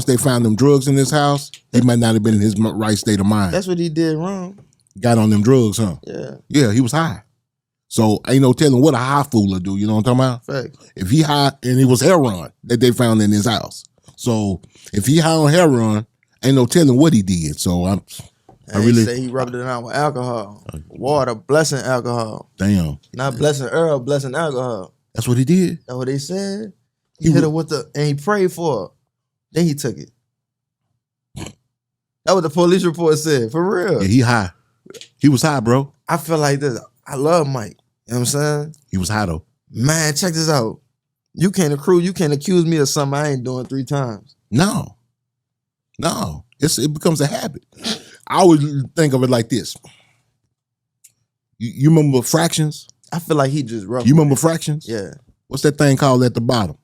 they found them drugs in his house, he might not have been in his right state of mind. That's what he did wrong. Got on them drugs, huh? Yeah. Yeah, he was high. So ain't no telling what a high fooler do. You know what I'm talking about? Fact. If he high, and it was heroin that they found in his house. So if he high on heroin, ain't no telling what he did. So I really say he rubbed it out with alcohol, water, blessing alcohol. Damn. Not blessing Earl, blessing alcohol. That's what he did. That's what they said. He hit her with and he prayed for her. Then he took it. That's what the police report said. For real. Yeah, he high. He was high, bro. I feel like this. I love Mike. You know what I'm saying? He was high though. Man, check this out. You can't accuse me of something I ain't doing 3 times. No. It becomes a habit. I always think of it like this. You remember fractions? I feel like he just rough. You remember fractions? Yeah. What's that thing called at the bottom?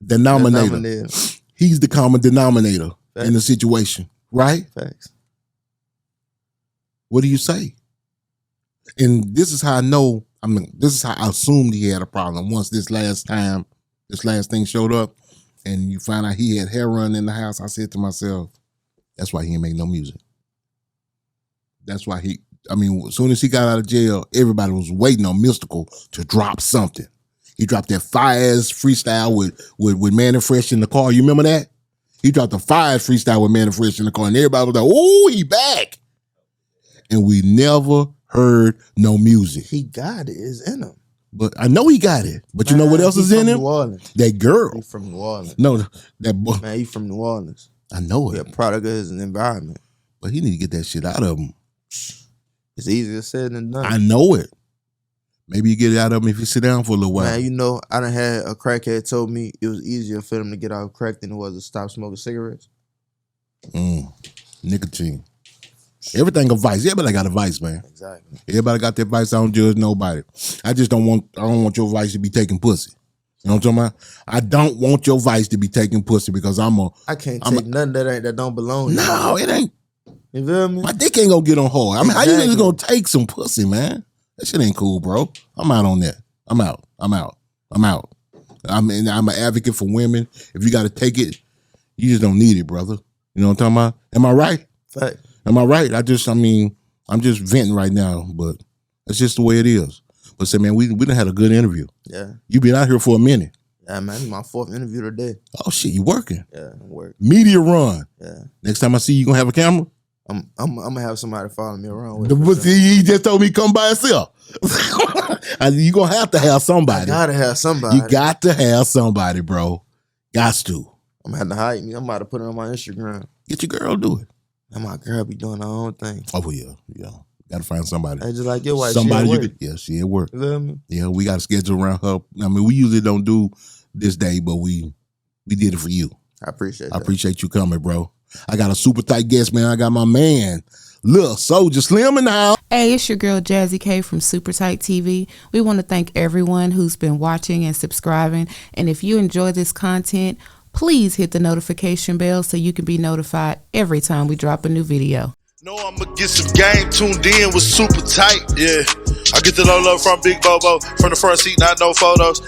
Denominator. He's the common denominator in the situation, right? Facts. What do you say? And this is how I know, this is how I assumed he had a problem. Once this last thing showed up and you find out he had heroin in the house, I said to myself, that's why he ain't make no music. That's why as soon as he got out of jail, everybody was waiting on Mystical to drop something. He dropped that fire-ass freestyle with Man and Fresh in the car. You remember that? He dropped the fire-ass freestyle with Man and Fresh in the car, and everybody was like, "Oh, he back!" And we never heard no music. He got it. It's in him. But I know he got it. But you know what else is in him? New Orleans. That girl. He from New Orleans. No, that boy. Man, he from New Orleans. I know He it. a product of his environment. But he need to get that shit out of him. It's easier said than done. I know it. Maybe you get it out of him if you sit down for a little while. Man, I done had a crackhead told me it was easier for them to get out of crack than it was to stop smoking cigarettes. Nicotine. Everything a vice. Everybody got a vice, man. Exactly. Everybody got their vice. I don't judge nobody. I don't want your vice to be taking pussy. You know what I'm talking about? I don't want your vice to be taking pussy because I can't take nothing that don't belong to me. No, it ain't. You feel me? My dick ain't gonna get on hard. How you Exactly. niggas gonna take some pussy, man? That shit ain't cool, bro. I'm out on that. I'm out. I'm an advocate for women. If you gotta take it, you just don't need it, brother. You know what I'm talking about? Am I right? Fact. Am I right? I'm just venting right now, but that's just the way it is. But say, man, we done had a good interview. Yeah. You been out here for a minute. Yeah, man. This is my 4th interview today. Oh shit, you working? Yeah, I'm working. Media run. Yeah. Next time I see you, gonna have a camera? I'm gonna have somebody follow me around with it. He just told me come by himself. You gonna have to have somebody. I gotta have somebody. You got to have somebody, bro. Gots to. I'm gonna have to hide me. I'm about to put it on my Instagram. Get your girl to do it. And my girl be doing her own thing. Oh yeah. Gotta find somebody. Hey, just like your wife. Somebody she you at work. could. Yeah, she at work. You feel me? Yeah, we got a schedule around her. We usually don't do this day, but we did it for you. I appreciate that. I appreciate you coming, bro. I got a super tight guest, man. I got my man, Lil Souja Slim in the house. Hey, it's your girl Jazzy K from Super Tight TV. We want to thank everyone who's been watching and subscribing. And if you enjoy this content, please hit the notification bell so you can be notified every time we drop a new video. Know I'ma get some game tuned in with super tight, yeah. I get the low from Big Bobo, from the front seat, not no photos.